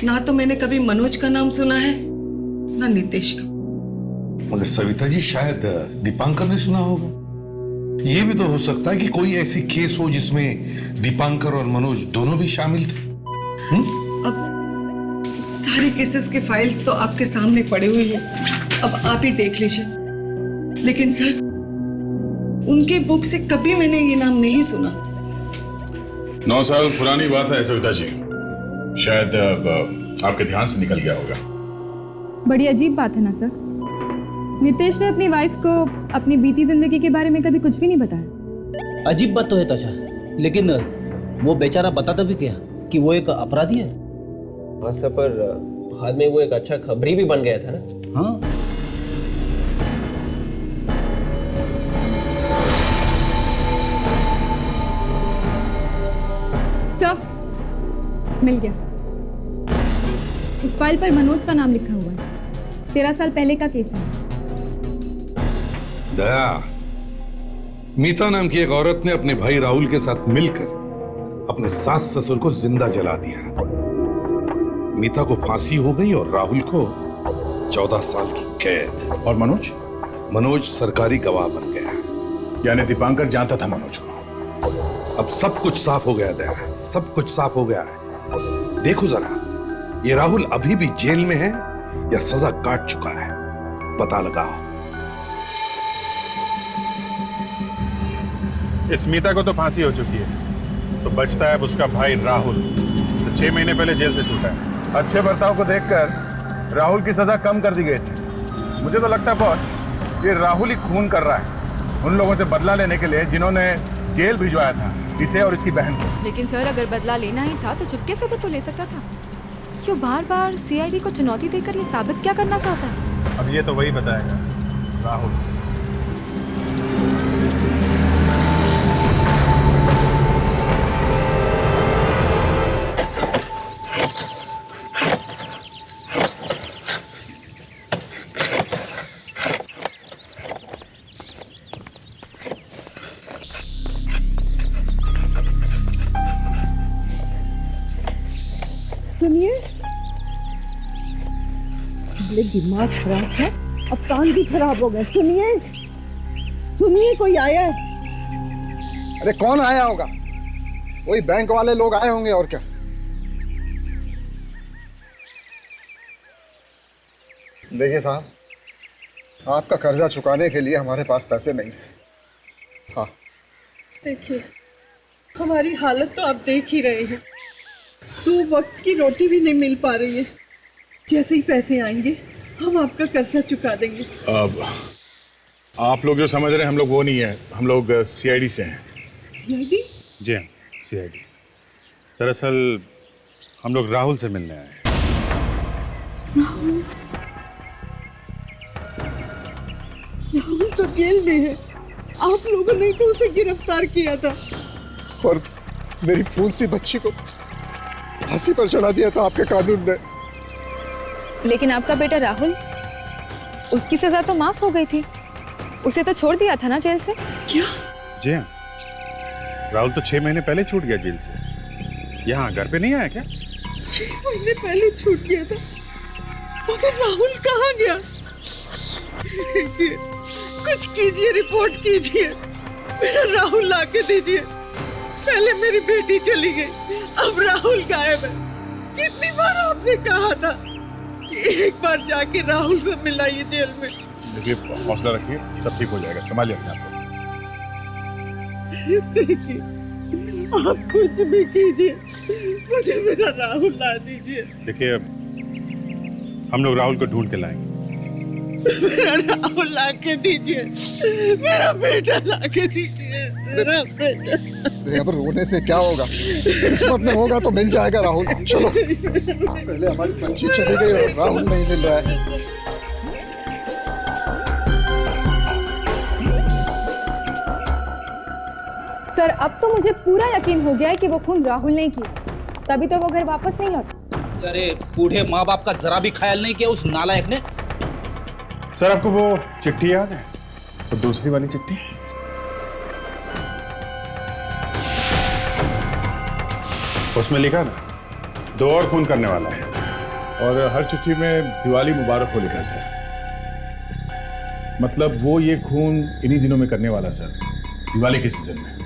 ना तो मैंने कभी मनोज का नाम सुना है, ना नितेश का। मगर सविता जी शायद दीपांकर ने सुना होगा। ये भी तो हो सकता है कि कोई ऐसी केस हो जिसमें दीपांकर और मनोज दोनों भी शामिल थे। अब सारे केसेस के फाइल्स तो आपके सामने पड़े हुए हैं, अब आप ही देख लीजिए। लेकिन सर, उनके बुक से कभी मैंने ये नाम नहीं सुना। 9 साल पुरानी बात है सविता जी, शायद अब आपके ध्यान से निकल गया होगा। बड़ी अजीब बात है ना सर, नितेश ने अपनी वाइफ को अपनी बीती जिंदगी के बारे में कभी कुछ भी नहीं बताया। अजीब बात तो है ताशा, लेकिन वो बेचारा बताता भी क्या कि वो एक अपराधी है। हाँ सर, पर बाद में वो एक अच्छा खबरी भी बन गया था ना। हाँ, सब मिल गया। इस फाइल पर मनोज का नाम लिखा हुआ है। 13 साल पहले का केस है। दया, मीता नाम की एक औरत ने अपने भाई राहुल के साथ मिलकर अपने सास ससुर को जिंदा जला दिया। मीता को फांसी हो गई और राहुल को 14 साल की कैद। और मनोज? मनोज सरकारी गवाह बन गया। यानी दीपांकर जानता था मनोज को। अब सब कुछ साफ हो गया दया, सब कुछ साफ हो गया है। देखो जरा, ये राहुल अभी भी जेल में है या सजा काट चुका है, पता लगाओ। इस मीता को तो फांसी हो चुकी है, तो बचता है उसका भाई राहुल, तो 6 महीने पहले जेल से छूटा है। अच्छे बर्ताव को देखकर राहुल की सजा कम कर दी गई थी। मुझे तो लगता है बॉस, ये राहुल ही खून कर रहा है उन लोगों से बदला लेने के लिए जिन्होंने जेल भिजवाया था इसे और इसकी बहन को। लेकिन सर, अगर बदला लेना ही था तो चुपके से भी तो ले सकता था। क्यों बार बार सीआईडी को चुनौती देकर ये साबित क्या करना चाहता है? अब ये तो वही बताएगा राहुल। सुनिए, बड़े दिमाग खराब है, अब कान भी खराब हो गए। सुनिए सुनिए, कोई आया है। अरे कौन आया होगा? वही बैंक वाले लोग आए होंगे और क्या। देखिए साहब, आपका कर्जा चुकाने के लिए हमारे पास पैसे नहीं है। हाँ देखिए, हमारी हालत तो आप देख ही रहे हैं। 2 वक्त की रोटी भी नहीं मिल पा रही है। जैसे ही पैसे आएंगे हम आपका कर्जा चुका देंगे। अब आप लोग जो समझ रहे हैं हम लोग वो नहीं है, हम लोग सीआईडी से हैं। सीआईडी? जी हाँ, सीआईडी। दरअसल हम लोग राहुल से मिलने आए हैं। राहुल तो जेल में है, आप लोगों ने तो उसे गिरफ्तार किया था। और मेरी फूल सी बच्ची को फांसी पर चढ़ा दिया था आपके कानून ने। लेकिन आपका बेटा राहुल, उसकी सजा तो माफ हो गई थी। उसे तो छोड़ दिया था ना जेल से? क्या? जी हाँ, राहुल तो 6 महीने पहले छूट गया जेल से। यहाँ घर पे नहीं आया क्या? 6 महीने पहले छूट गया था, मगर राहुल कहाँ गया? कुछ कीजिए, रिपोर्ट कीजिए, मेरा राहुल लाके दीजिए। पहले मेरी बेटी चली गई, अब राहुल गायब है। कितनी बार आपने कहा था कि एक बार जाके राहुल से मिलाइए जेल में। देखिए, हौसला रखिए, सब ठीक हो जाएगा, संभालिए अपने आप को। देखिए, आप कुछ भी कीजिए, मुझे मेरा राहुल ला दीजिए। देखिए, हम लोग राहुल को ढूंढ के लाएंगे। मेरा राहुल ला के दीजिए, मेरा बेटा ला के दीजिए, मेरा बेटा। अब रोने से क्या होगा? किस्मत में होगा तो मिल जाएगा राहुल। चलो, पहले हमारी बच्ची चली गई और राहुल नहीं मिल रहा है। सर, अब तो मुझे पूरा यकीन हो गया है कि वो खून राहुल ने किया, तभी तो वो घर वापस नहीं लौटा। अरे बूढ़े माँ बाप का जरा भी ख्याल नहीं किया उस नालायक ने। सर, आपको वो चिट्ठी याद है? वो दूसरी वाली चिट्ठी? उसमें लिखा था 2 और खून करने वाला है, और हर चिट्ठी में दिवाली मुबारक हो लिखा सर। मतलब वो ये खून इन्हीं दिनों में करने वाला सर, दिवाली के सीजन में।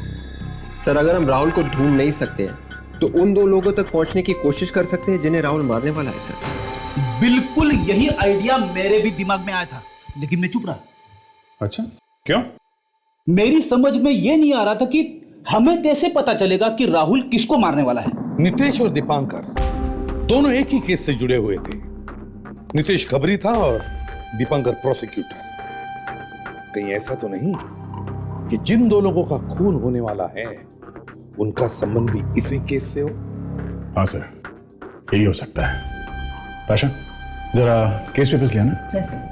सर अगर हम राहुल को ढूंढ नहीं सकते हैं तो उन दो लोगों तक पहुंचने की कोशिश कर सकते हैं जिन्हें राहुल मारने वाला है सर। बिल्कुल यही आइडिया मेरे भी दिमाग में आया था, लेकिन मैं चुप रहा। अच्छा, क्यों? मेरी समझ में यह नहीं आ रहा था कि हमें कैसे पता चलेगा कि राहुल किसको मारने वाला है। नितेश और दीपांकर दोनों एक ही केस से जुड़े हुए थे। नितेश खबरी था और दीपांकर प्रोसिक्यूटर। कहीं ऐसा तो नहीं कि जिन दो लोगों का खून होने वाला है उनका संबंध भी इसी केस से हो? हाँ सर, यही हो सकता है। ताशा, जरा केस पेपर्स लिया ना। Yes sir.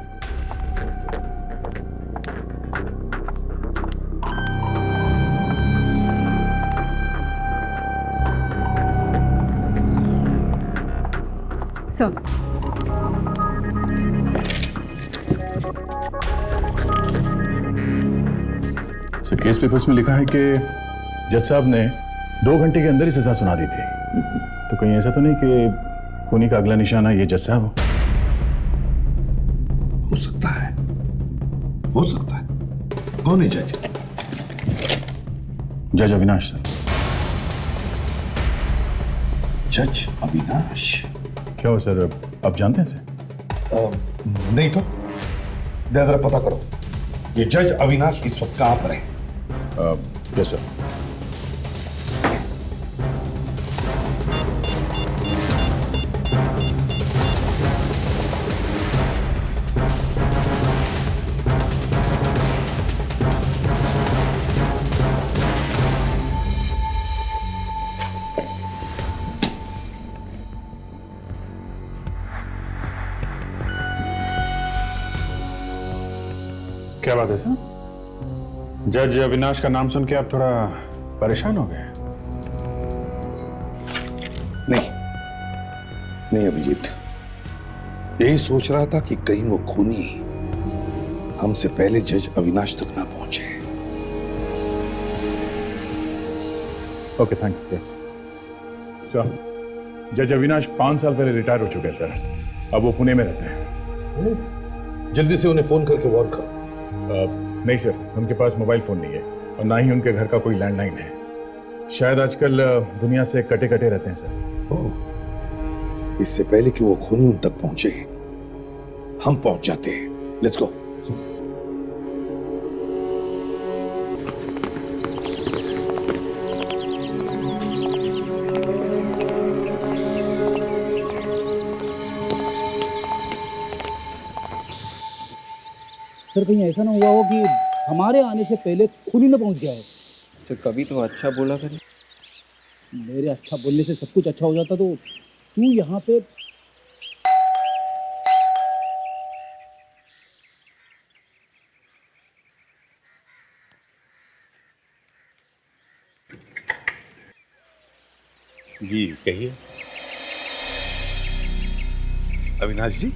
Sir case papers में लिखा है कि जज साहब ने 2 घंटे के अंदर ही सजा सुना दी थी। तो कहीं ऐसा तो नहीं कि खूनी का अगला निशाना ये जज साहब हो सकता है, हो सकता है। कौन है जज? जज अविनाश सर। जज अविनाश? क्या हो सर, आप जानते हैं सर? नहीं तो जरा पता करो ये जज अविनाश इस वक्त कहां पर है। Yes sir. क्या बात है सर? जज अविनाश का नाम सुन के आप थोड़ा परेशान हो गए? नहीं अभिजीत, यही सोच रहा था कि कहीं वो खूनी हमसे पहले जज अविनाश तक ना पहुंचे। Okay, thanks sir. जज अविनाश 5 साल पहले रिटायर हो चुके हैं सर। अब वो पुणे में रहते हैं। जल्दी से उन्हें फोन करके वार्न करो। नहीं सर, उनके पास मोबाइल फोन नहीं है और ना ही उनके घर का कोई लैंडलाइन है। शायद आजकल दुनिया से कटे रहते हैं सर। इससे पहले कि वो खूनी उन तक पहुंचे हम पहुंच जाते हैं। Let's go. सर कहीं ऐसा ना हुआ हो कि हमारे आने से पहले खूनी न पहुंच गया है। सर कभी तो अच्छा बोला करें। मेरे अच्छा बोलने से सब कुछ अच्छा हो जाता, तो तू यहाँ पे जी कहिए। अविनाश जी?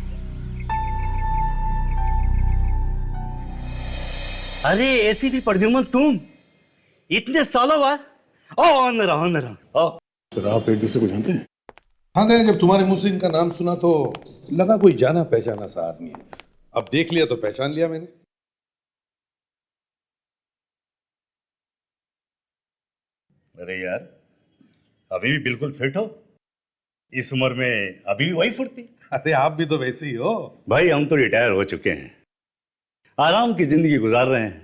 अरे एसीपी प्रद्युमन, तुम इतने सालों बाद? अंदर आओ। सर आप एक दूसरे को जानते हैं? हाँ, जब तुम्हारे मुंह से इनका नाम सुना तो लगा कोई जाना पहचाना सा आदमी है। अब देख लिया तो पहचान लिया मैंने। अरे यार, अभी भी बिल्कुल फिट हो। इस उम्र में अभी भी वही फुर्ती। अरे आप भी तो वैसे ही हो भाई। हम तो रिटायर हो चुके हैं, आराम की जिंदगी गुजार रहे हैं।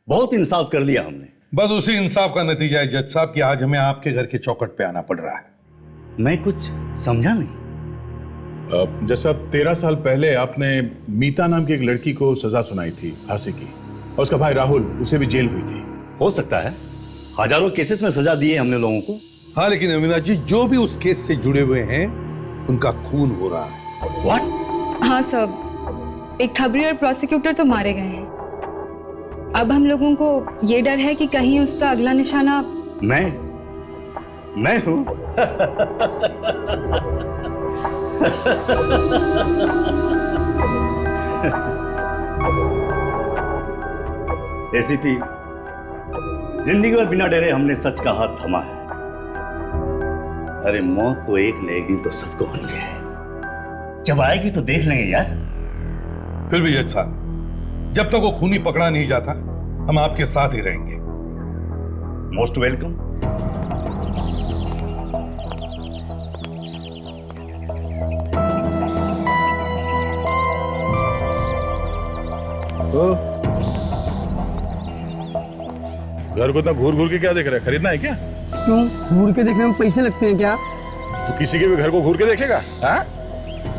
बहुत इंसाफ कर लिया हमने। बस उसी इंसाफ का नतीजा है जज साहब कि आज हमें आपके घर के चौखट पे आना पड़ रहा है। मैं कुछ समझा नहीं। जज साहब, 13 साल पहले आपने मीता नाम की एक लड़की को सजा सुनाई थी फांसी की, और उसका भाई राहुल, उसे भी जेल हुई थी। हो सकता है, हजारों केसेस में सजा दी है हमने लोगों को। हाँ, लेकिन अविनाश जी जो भी उस केस से जुड़े हुए हैं उनका खून हो रहा है। व्हाट? हाँ सब, एक खबरी और प्रोसिक्यूटर तो मारे गए हैं। अब हम लोगों को ये डर है कि कहीं उसका अगला निशाना मैं हूं। एसीपी, जिंदगी भर बिना डरे हमने सच का हाथ थमा है। अरे मौत तो एक न एक दिन तो सबको होनी है। जब आएगी तो देख लेंगे यार। फिर भी जज साहब, जब तक वो खूनी पकड़ा नहीं जाता हम आपके साथ ही रहेंगे। Most welcome. घर को इतना घूर घूर के क्या देख रहा है? खरीदना है क्या? क्यों, घूर के देखने में पैसे लगते हैं क्या? तो किसी के भी घर को घूर के देखेगा? हाँ?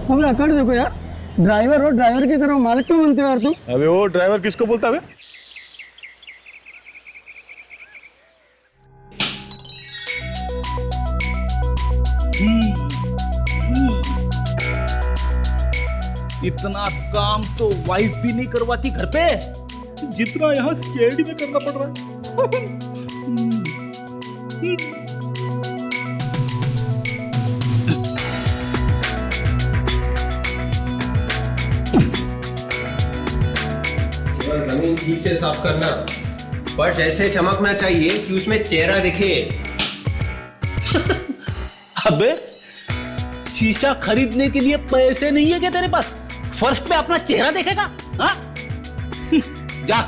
हम रकड़ देखो यार, ड्राइवर हो, ड्राइवर की तरह मालिक क्यों बनते हो यार तुम? अबे वो ड्राइवर किसको बोलता है? इतना काम तो वाइफ भी नहीं करवाती घर पे जितना यहाँ सीआईडी में करना पड़ रहा है। जमीन ठीक से साफ करना, फर्श ऐसे चमकना चाहिए कि उसमें चेहरा दिखे। अबे शीशा खरीदने के लिए पैसे नहीं है क्या तेरे पास? फर्श पे अपना चेहरा देखेगा? हाँ? जा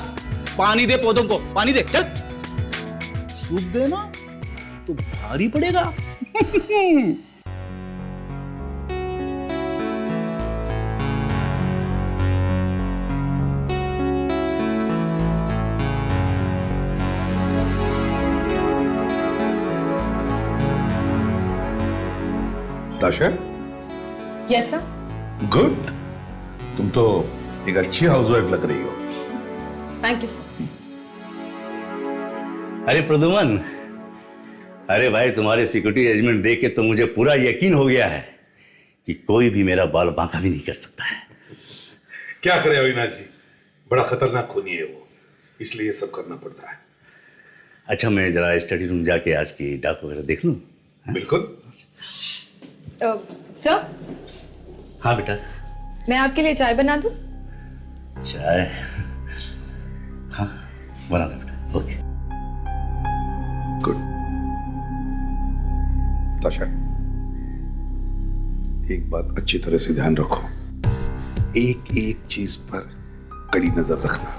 पानी दे पौधों को, पानी दे, चल। सूख देना तो भारी पड़ेगा। ताशा, यस सर। गुड। तुम तो एक अच्छी हाउसवाइफ लग रही हो। Thank you sir. अरे प्रदुमन, अरे भाई तुम्हारे सिक्योरिटी अरेंजमेंट देख के तो मुझे पूरा यकीन हो गया है कि कोई भी मेरा बाल बांका भी नहीं कर सकता है। क्या करे अविनाश जी, बड़ा खतरनाक खूनी है वो, इसलिए ये सब करना पड़ता है। अच्छा, मैं जरा स्टडी रूम जाके आज की डाक वगैरह देख लूं? बिल्कुल। सर, हाँ बेटा। मैं आपके लिए चाय बना दूं? चाय? हाँ बना दो बेटा। Okay good. ताशा, एक बात अच्छी तरह से ध्यान रखो, एक एक चीज पर कड़ी नजर रखना,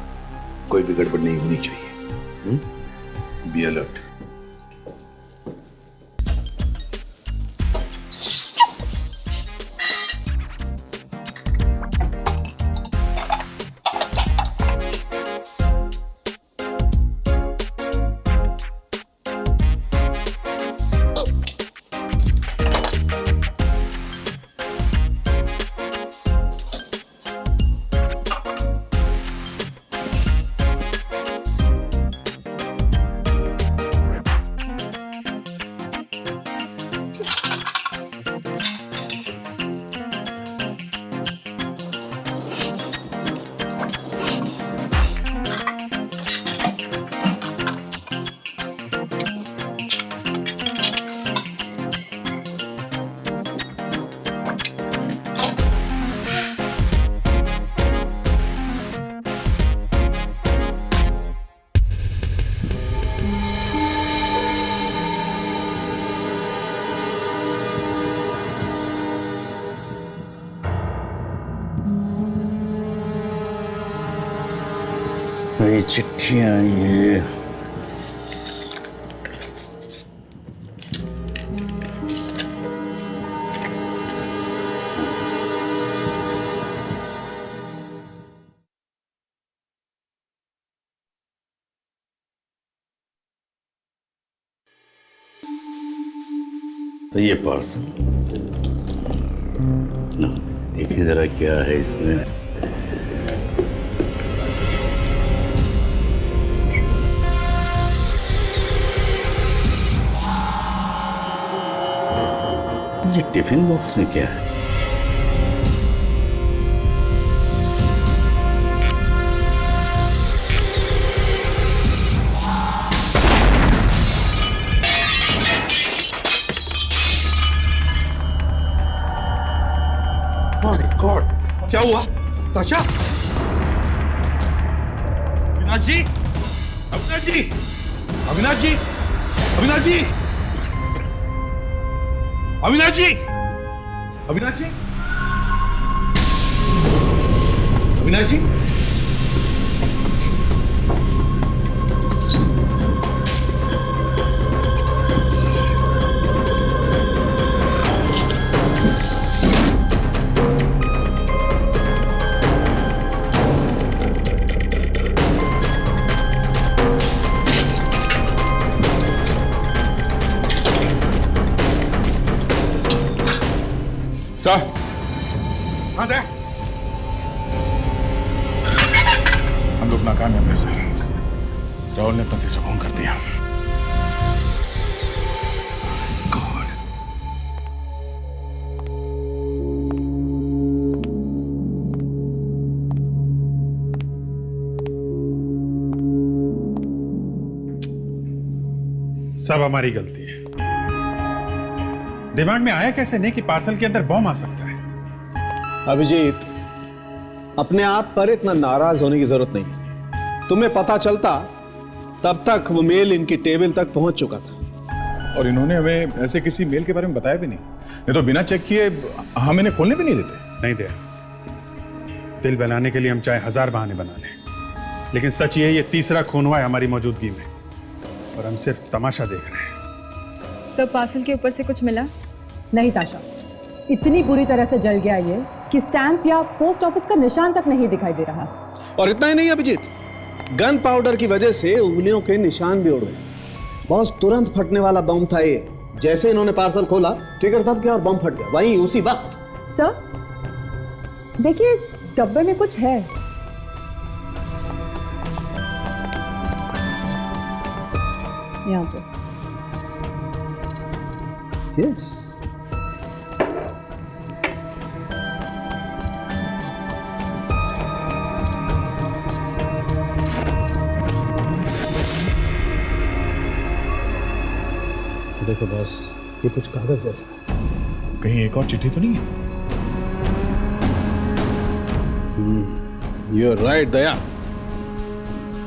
कोई भी गड़बड़ नहीं होनी चाहिए। Be alert. ये चिट्ठियां, ये ये पार्सल लो, देखिए जरा क्या है इसमें। ये टिफिन बॉक्स में क्या है? माय गॉड, क्या हुआ? ताशा, अविनाश जी, अविनाश जी, अविनाश जी, अविनाश जी, अविनाश जी, अविनाश जी, अविनाश जी, सर हाँ दे। हम लोग नाकामयाब हैं सर। राहुल ने पति से फोन कर दिया। सब हमारी गलती है। दिमाग में आया कैसे नहीं कि पार्सल के अंदर बॉम्ब आ सकता है। अभिजीत, अपने आप पर इतना नाराज होने की जरूरत नहीं है। तुम्हें पता चलता तब तक वो मेल इनकी टेबल तक पहुंच चुका था। और इन्होंने हमें ऐसे किसी मेल के बारे में बताया भी नहीं। ये तो बिना चेक किए हम इन्हें खोलने भी नहीं देते। नहीं दे। दिल बनाने के लिए हम चाहे 1000 बहाने बना लें, लेकिन सच ये तीसरा खून हुआ है हमारी मौजूदगी में, और हम सिर्फ तमाशा देख रहे हैं। सब पार्सल के ऊपर से कुछ मिला? नहीं ताशा, इतनी बुरी तरह से जल गया ये कि स्टैंप या पोस्ट ऑफिस का निशान तक नहीं दिखाई दे रहा। और इतना ही नहीं अभिजीत, गन पाउडर की वजह से उंगलियों के निशान भी उड़ गए। बॉस, तुरंत फटने वाला बम था ये। जैसे इन्होंने पार्सल खोला, ट्रिगर दब गया और बम फट गया वहीं उसी वक्त। सर देखिए, इस डब्बे में कुछ है। यहाँ पे। यस। देखो बॉस, ये कुछ कागज जैसा है। कहीं एक और चिट्ठी तो नहीं है? यू आर राइट दया।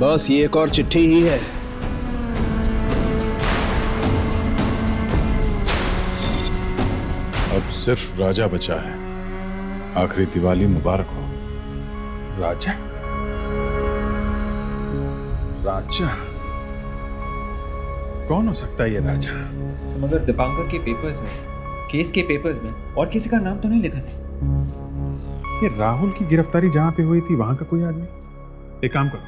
बस ये एक और चिट्ठी ही है। अब सिर्फ राजा बचा है। आखिरी दिवाली मुबारक हो। राजा? राजा कौन हो सकता है ये राजा? मगर दीपांकर के पेपर्स में, केस के पेपर्स में और किसी का नाम तो नहीं लिखा था। ये राहुल की गिरफ्तारी जहां पे हुई थी वहां का कोई आदमी? एक काम करो,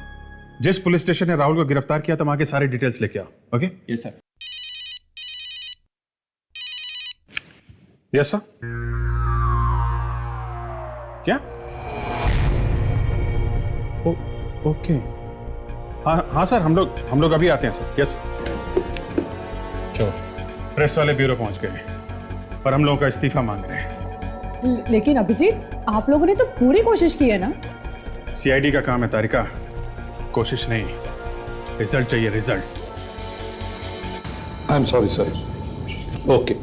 जिस पुलिस स्टेशन ने राहुल को गिरफ्तार किया था वहां के सारे डिटेल्स लेके आओ। Okay? Yes sir. Yes sir. क्या? ओके। हाँ सर, हम लोग अभी आते हैं सर। यस। क्यों? प्रेस वाले ब्यूरो पहुंच गए और हम लोगों का इस्तीफा मांग रहे हैं। लेकिन अभिजीत, आप लोगों ने तो पूरी कोशिश की है ना। सीआईडी का काम है तारिका, कोशिश नहीं, रिजल्ट चाहिए, result. I am sorry sir. Okay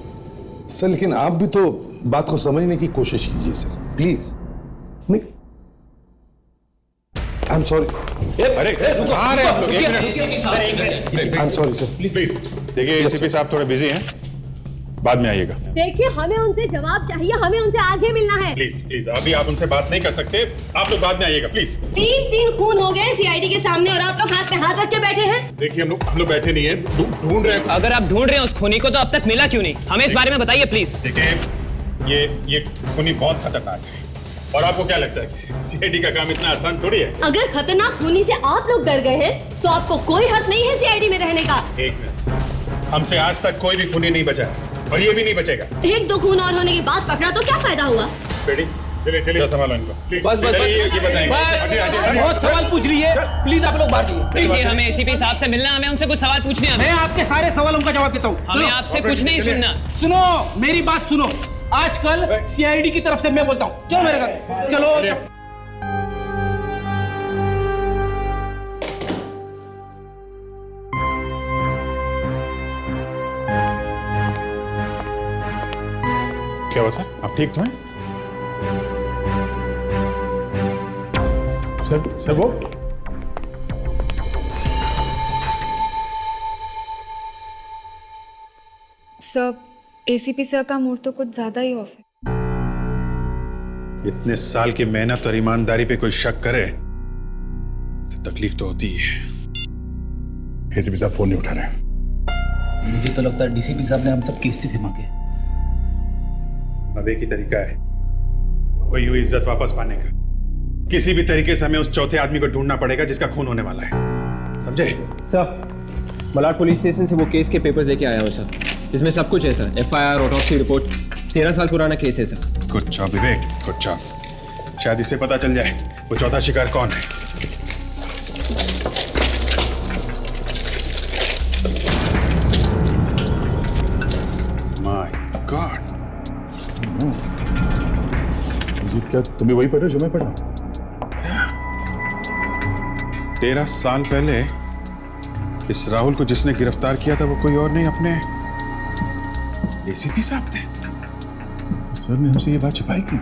sir, लेकिन आप भी तो बात को समझने की कोशिश कीजिए सर, प्लीज। नहीं, आई एम सॉरी। अरे कहाँ रहे आप लोग? एक minute. I am sorry sir, please. देखिए एसीपी साहब थोड़े बिजी हैं, बाद में आइएगा। देखिए, हमें उनसे जवाब चाहिए, हमें उनसे आज ही मिलना है। प्लीज प्लीज, अभी आप उनसे बात नहीं कर सकते, आप लोग बाद में आइएगा प्लीज। 3 खून हो गए सीआईडी के सामने और आप लोग हाथ पे हाथ रख के बैठे हैं। देखिए हम लोग बैठे नहीं है, ढूंढ रहे हैं। अगर आप ढूंढ रहे हैं उस खूनी को तो अब तक मिला क्यों नहीं? हमें इस बारे में बताइए प्लीज। देखिए ये खूनी बहुत खतरनाक है, और आपको क्या लगता है सीआईडी का काम इतना आसान थोड़ी है? अगर खतरनाक खूनी से आप लोग डर गए हैं तो आपको कोई हक नहीं है सीआईडी में रहने का। एक मिनट, हमसे आज तक कोई भी खूनी नहीं बचा है और ये भी नहीं बचेगा। 1-2 खून और होने के बाद पकड़ा तो क्या फायदा हुआ? बेटी चलिए संभालो इनको। बस बहुत सवाल पूछ रही है, प्लीज आप लोग बात कीजिए। हमें एसीपी साहब से मिलना, हमें उनसे कुछ सवाल पूछने हैं। मैं आपके सारे सवालों का जवाब देता हूँ। हमें आपसे कुछ नहीं सुनना। सुनो, मेरी बात सुनो। आजकल सीआईडी की तरफ से मैं बोलता हूँ, चलो मेरे साथ, चलो। क्या हुआ सर, आप ठीक तो हैं? सर वो सर, एसीपी सर का मूड तो कुछ ज्यादा ही ऑफ है। इतने साल की मेहनत और ईमानदारी पे कोई शक करे तो तकलीफ तो होती ही है। एसीपी साहब फोन नहीं उठा रहे। मुझे तो लगता है डीसीपी साहब ने हम सब के इस्तीफे मांगे। अब एक ही तरीका है वही हुई इज्जत वापस पाने का। किसी भी तरीके से हमें उस चौथे आदमी को ढूंढना पड़ेगा जिसका खून होने वाला है, समझे? सर, मलाड पुलिस स्टेशन से वो केस के पेपर्स लेके आया हूँ सर। इसमें सब कुछ है सर, एफआईआर, ऑटोप्सी रिपोर्ट। 13 साल पुराना केस है सर। गुड जॉब विवेक, गुड जॉब। शायद इससे पता चल जाए वो चौथा शिकार कौन है। माय गॉड, क्या तुम भी वही पढ़ रहे हो जो मैं पढ़ रहा हूं? 13 साल पहले इस राहुल को जिसने गिरफ्तार किया था वो कोई और नहीं, अपने एसीपी साहब थे। सर ने हमसे ये बात छिपाई क्यों?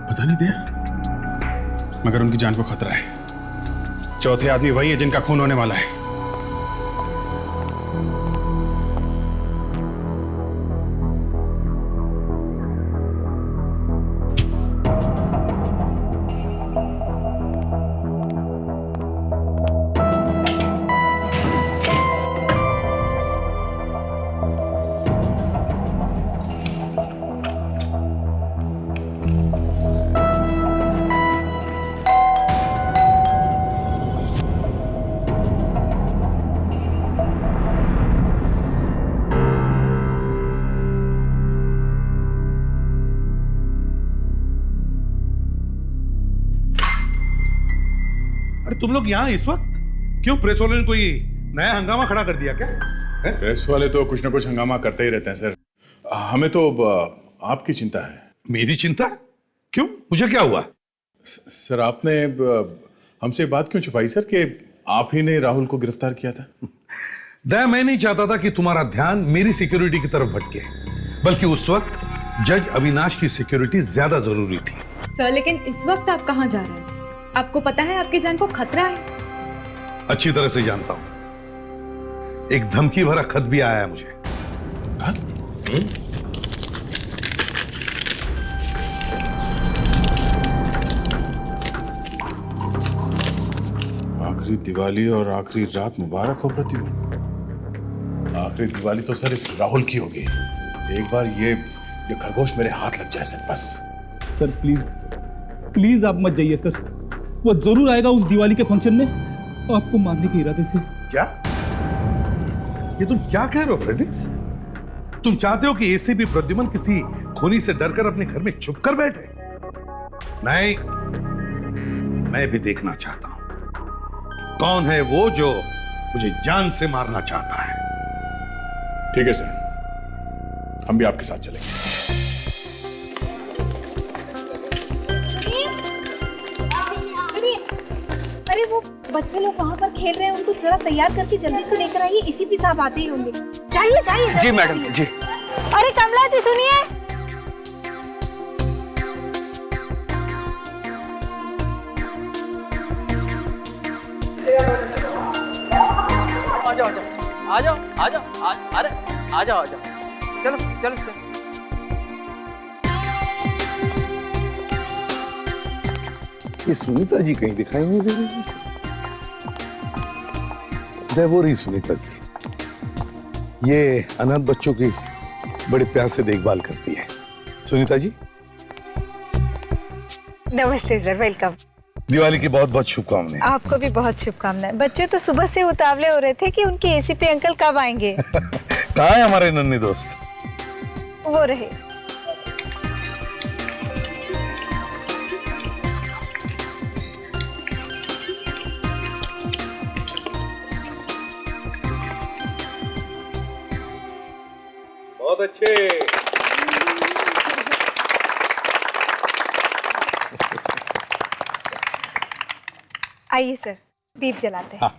पता नहीं दिया, मगर उनकी जान को खतरा है। चौथे आदमी वही है जिनका खून होने वाला है। तुम लोग यहाँ इस वक्त क्यों? प्रेस वाले ने कोई नया हंगामा खड़ा कर दिया क्या? प्रेस वाले तो कुछ ना कुछ हंगामा करते ही रहते हैं सर। हमें तो आपकी चिंता है। मेरी चिंता? क्यों, मुझे क्या हुआ? सर आपने हमसे बात क्यों छुपाई सर कि आप ही ने राहुल को गिरफ्तार किया था? दया, मैं नहीं चाहता था कि तुम्हारा ध्यान मेरी सिक्योरिटी की तरफ भटके, बल्कि उस वक्त जज अविनाश की सिक्योरिटी ज्यादा जरूरी थी। सर, लेकिन इस वक्त आप कहाँ जा रहे हैं? आपको पता है आपकी जान को खतरा है। अच्छी तरह से जानता हूं। एक धमकी भरा खत भी आया है मुझे। आखिरी दिवाली और आखिरी रात मुबारक हो प्रद्युम्न। आखिरी दिवाली तो सर इस राहुल की होगी। एक बार ये खरगोश मेरे हाथ लग जाए सर, बस। सर प्लीज प्लीज आप मत जाइए सर, वो जरूर आएगा उस दिवाली के फंक्शन में आपको मारने के इरादे से। क्या? ये तुम क्या कह रहे हो फ्रेडिक्स? तुम चाहते हो कि एसीपी प्रद्युम्न किसी खूनी से डरकर अपने घर में छुप कर बैठे? नहीं, मैं भी देखना चाहता हूं कौन है वो जो मुझे जान से मारना चाहता है। ठीक है सर, हम भी आपके साथ चलेंगे। अरे वो बच्चे लोग वहाँ पर खेल रहे हैं, उनको जरा तैयार करके जल्दी से लेकर आइए, एसीपी साहब आते ही होंगे। जाइए जाइए। जी मैडम जी। अरे कमला जी सुनिए। आ जाओ आ जाओ आ जाओ अरे आ जाओ चलो चलो चलो। ये सुनीता जी कहीं दिखाई नहीं दे रही। वो रही सुनीता जी, ये अनाथ बच्चों की बड़े प्यार से देखभाल करती है। सुनीता जी नमस्ते सर, वेलकम। दिवाली की बहुत बहुत शुभकामनाएं। आपको भी बहुत शुभकामनाएं। बच्चे तो सुबह से उतावले हो रहे थे कि उनके एसीपी अंकल कब आएंगे। कहाँ है हमारे नन्हे दोस्त? वो रहे। बहुत अच्छे। आइए सर, दीप जलाते हैं।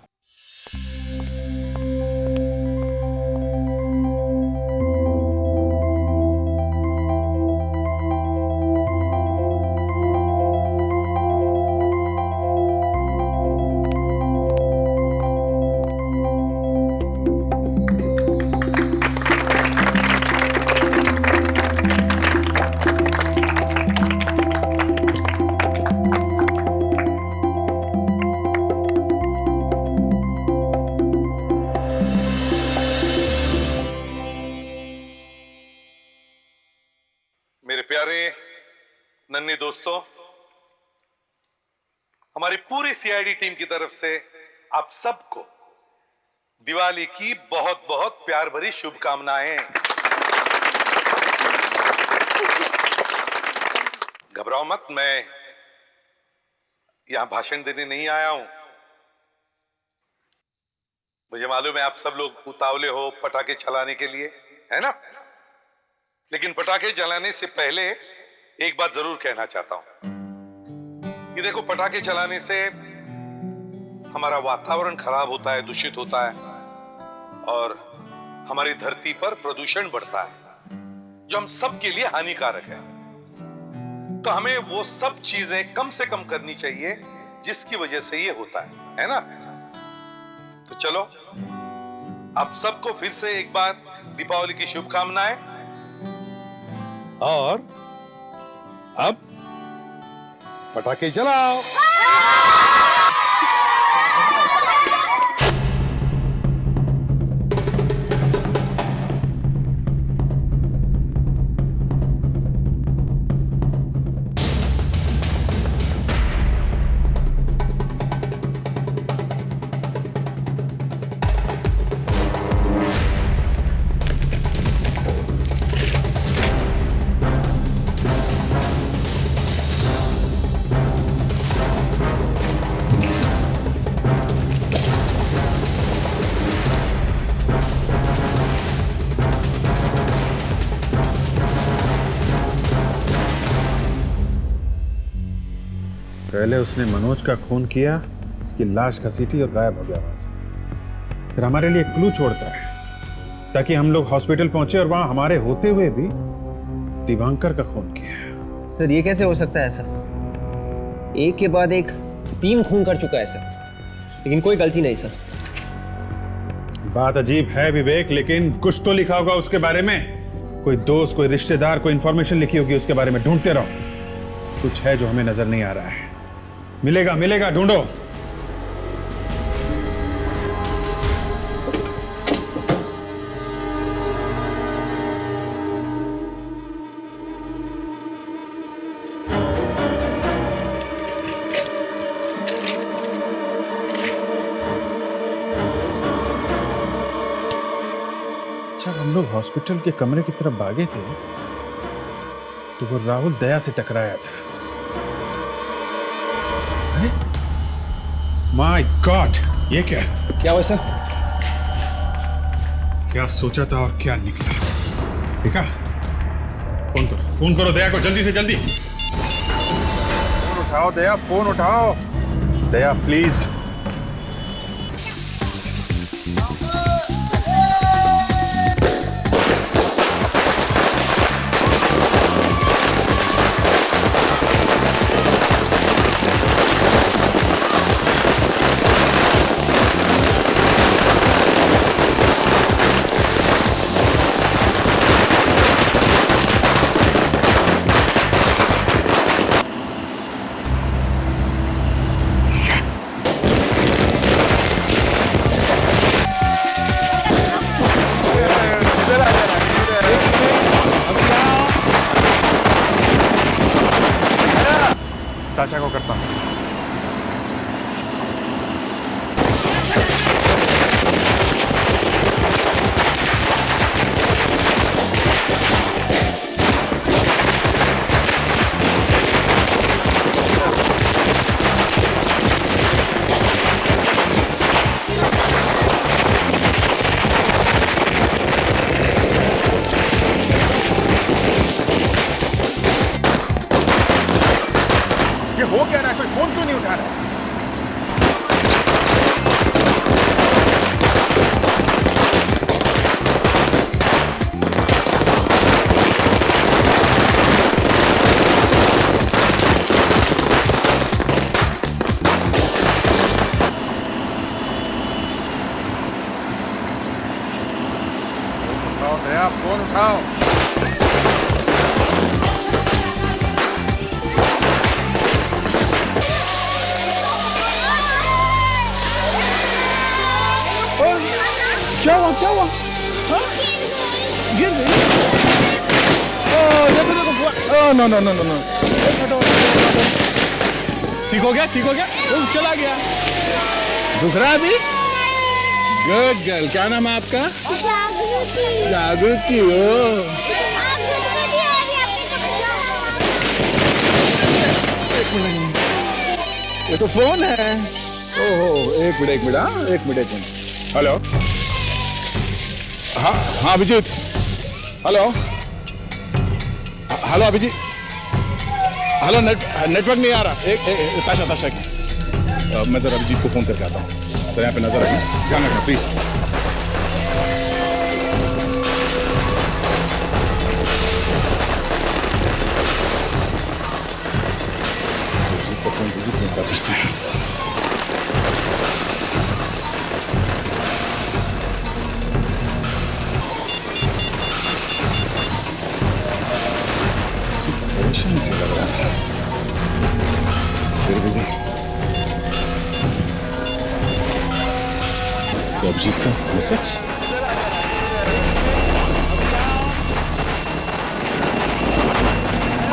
प्यारे नन्हे दोस्तों, हमारी पूरी सीआईडी टीम की तरफ से आप सबको दिवाली की बहुत बहुत प्यार भरी शुभकामनाएं। घबराओ मत, मैं यहां भाषण देने नहीं आया हूं। मुझे मालूम है आप सब लोग उतावले हो पटाखे चलाने के लिए, है ना? लेकिन पटाखे जलाने से पहले एक बात जरूर कहना चाहता हूं। ये देखो, पटाखे चलाने से हमारा वातावरण खराब होता है, दूषित होता है और हमारी धरती पर प्रदूषण बढ़ता है, जो हम सब के लिए हानिकारक है। तो हमें वो सब चीजें कम से कम करनी चाहिए जिसकी वजह से ये होता है ना? तो चलो, आप सबको फिर से एक बार दीपावली की शुभकामनाएं। और अब पटाखे जलाओ। पहले उसने मनोज का खून किया, उसकी लाश घसीटी और गायब हो गया वहां से। फिर हमारे लिए क्लू छोड़ता है ताकि हम लोग हॉस्पिटल पहुंचे और वहां हमारे होते हुए भी दिवांकर का खून किया। सर ये कैसे हो सकता है ऐसा? एक के बाद एक 3 खून कर चुका है सर, लेकिन कोई गलती नहीं सर। बात अजीब है विवेक, लेकिन कुछ तो लिखा होगा उसके बारे में। कोई दोस्त, कोई रिश्तेदार, कोई इंफॉर्मेशन लिखी होगी उसके बारे में। ढूंढते रहो, कुछ है जो हमें नजर नहीं आ रहा है। मिलेगा मिलेगा, ढूंढो। जब हम लोग हॉस्पिटल के कमरे की तरफ भागे थे तो वो राहुल दया से टकराया था। माय गॉड, ये क्या हुआ सर? क्या सोचा था और क्या निकला? देखा? फोन करो दया को, जल्दी से जल्दी। फोन उठाओ दया, फोन उठाओ दया, प्लीज। चाचा को करता हूं। हो क्या रहा है? कोई फोन क्यों नहीं उठा रहा है? उठाओ दया, फोन उठाओ। क्या हुआ? क्या हुआ? गिर गई? देखो देखो, no no no no no. ठीक हो गया, ठीक हो गया, वो चला गया। दुख रहा अभी? Good girl. क्या नाम है आपका? जागृति। जागृति हो। ये तो फोन है। ओहो, एक मिनट, हाँ, एक मिनट। हेलो। हाँ हाँ Abhijeet. Hello hello Abhijeet. Hello network नहीं आ रहा। एक ताशा ताशा मैं जरा अभिजीत को फोन करके आता हूँ। तो यहाँ पे नजर रखना, ध्यान रखना प्लीज। अभिजीत का फोन बिजी क्यों था फिर से? परेशान क्यों लग रहा था? फिर बिजी। तो अभिजीत का मैसेज?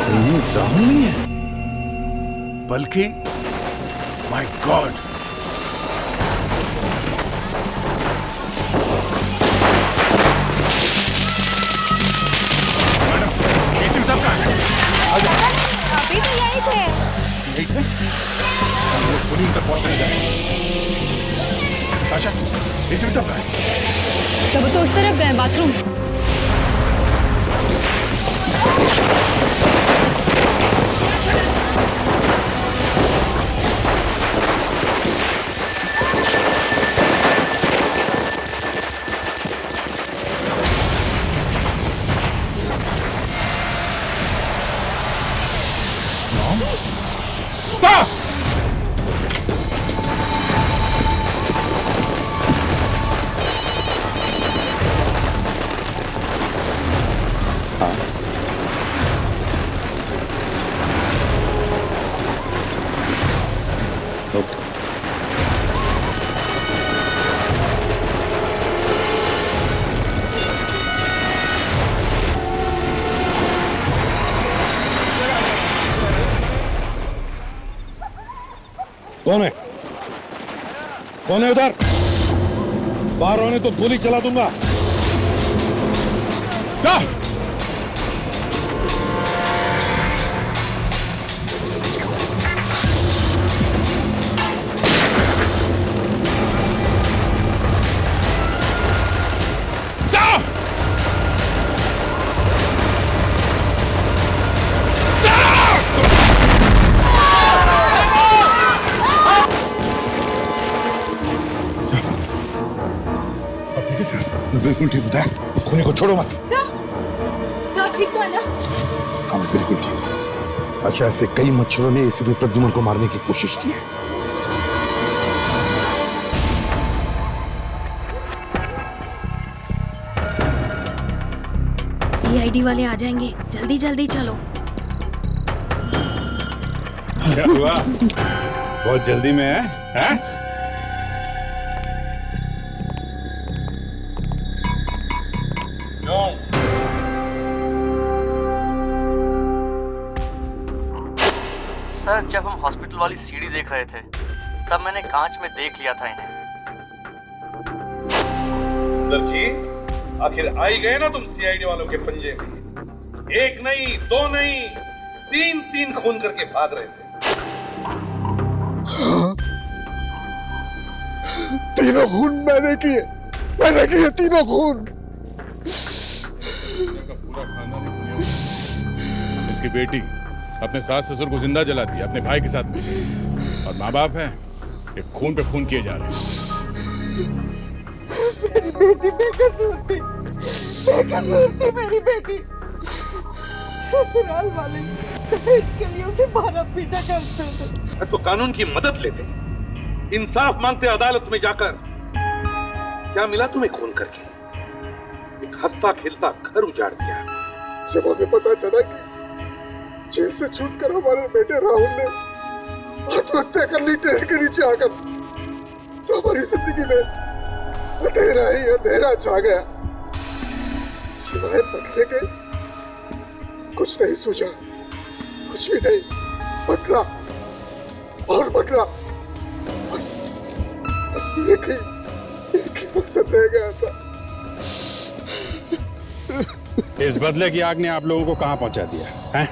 कोई राहुल नहीं है, बल्कि माय गॉड, मैडम एसीपी साहब कहाँ हैं? अभी तो यही थे। यही थे? हम लोग खुद ही उनका पहुंचने जाएंगे। ताशा, एसीपी साहब कहाँ हैं? तब तो उस तरफ गए बाथरूम। कौन है? कौन है उधर? बाहर होने तो गोली चला दूंगा। साहब बिल्कुल ठीक बताया। खूनी को छोड़ो मत। ठीक है ना? हाँ बिल्कुल ठीक। अच्छा, ऐसे कई मच्छरों ने एसीपी प्रद्युमन को मारने की कोशिश की है। सीआईडी वाले आ जाएंगे, जल्दी जल्दी चलो। क्या हुआ? बहुत जल्दी में है? सर, जब हम हॉस्पिटल वाली सीढ़ी देख रहे थे तब मैंने कांच में देख लिया था इन्हें। सुंदर जी, आखिर आ ही गए ना तुम सीआईडी वालों के पंजे में। एक नहीं, दो नहीं, तीन खून करके भाग रहे थे। तीनों खून मैंने किए, तीनों खून। पूरा खानदान इसकी बेटी अपने सास ससुर को जिंदा जलाती है अपने भाई के साथ में, और माँ बाप हैं ये खून पे खून किए जा रहे हैं। मेरी बेटी बेकसूर थी, मेरी बेटी। ससुराल वाले इसके लिए उसे मारा पीटा करते थे। तो कानून की मदद लेते, इंसाफ मांगते अदालत में जाकर। क्या मिला तुम्हें खून करके? एक हंसता खेलता घर उजाड़ दिया। जब हमें पता चला कि जेल से छूटकर हमारे बेटे राहुल ने आत्महत्या कर ली ट्रेन के नीचे आकर, तो हमारी जिंदगी में अंधेरा ही अंधेरा छा गया। सिवाय बदले के कुछ नहीं सूझा। कुछ भी नहीं, बदला और बदला। बस एक ही मकसद रह गया था। इस बदले की आग ने आप लोगों को कहां पहुंचा दिया है?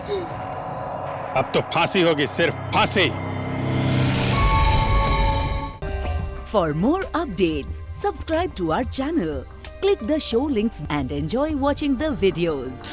अब तो फांसी होगी, सिर्फ फांसी। For more updates, subscribe to our channel, click the show links and enjoy watching the videos.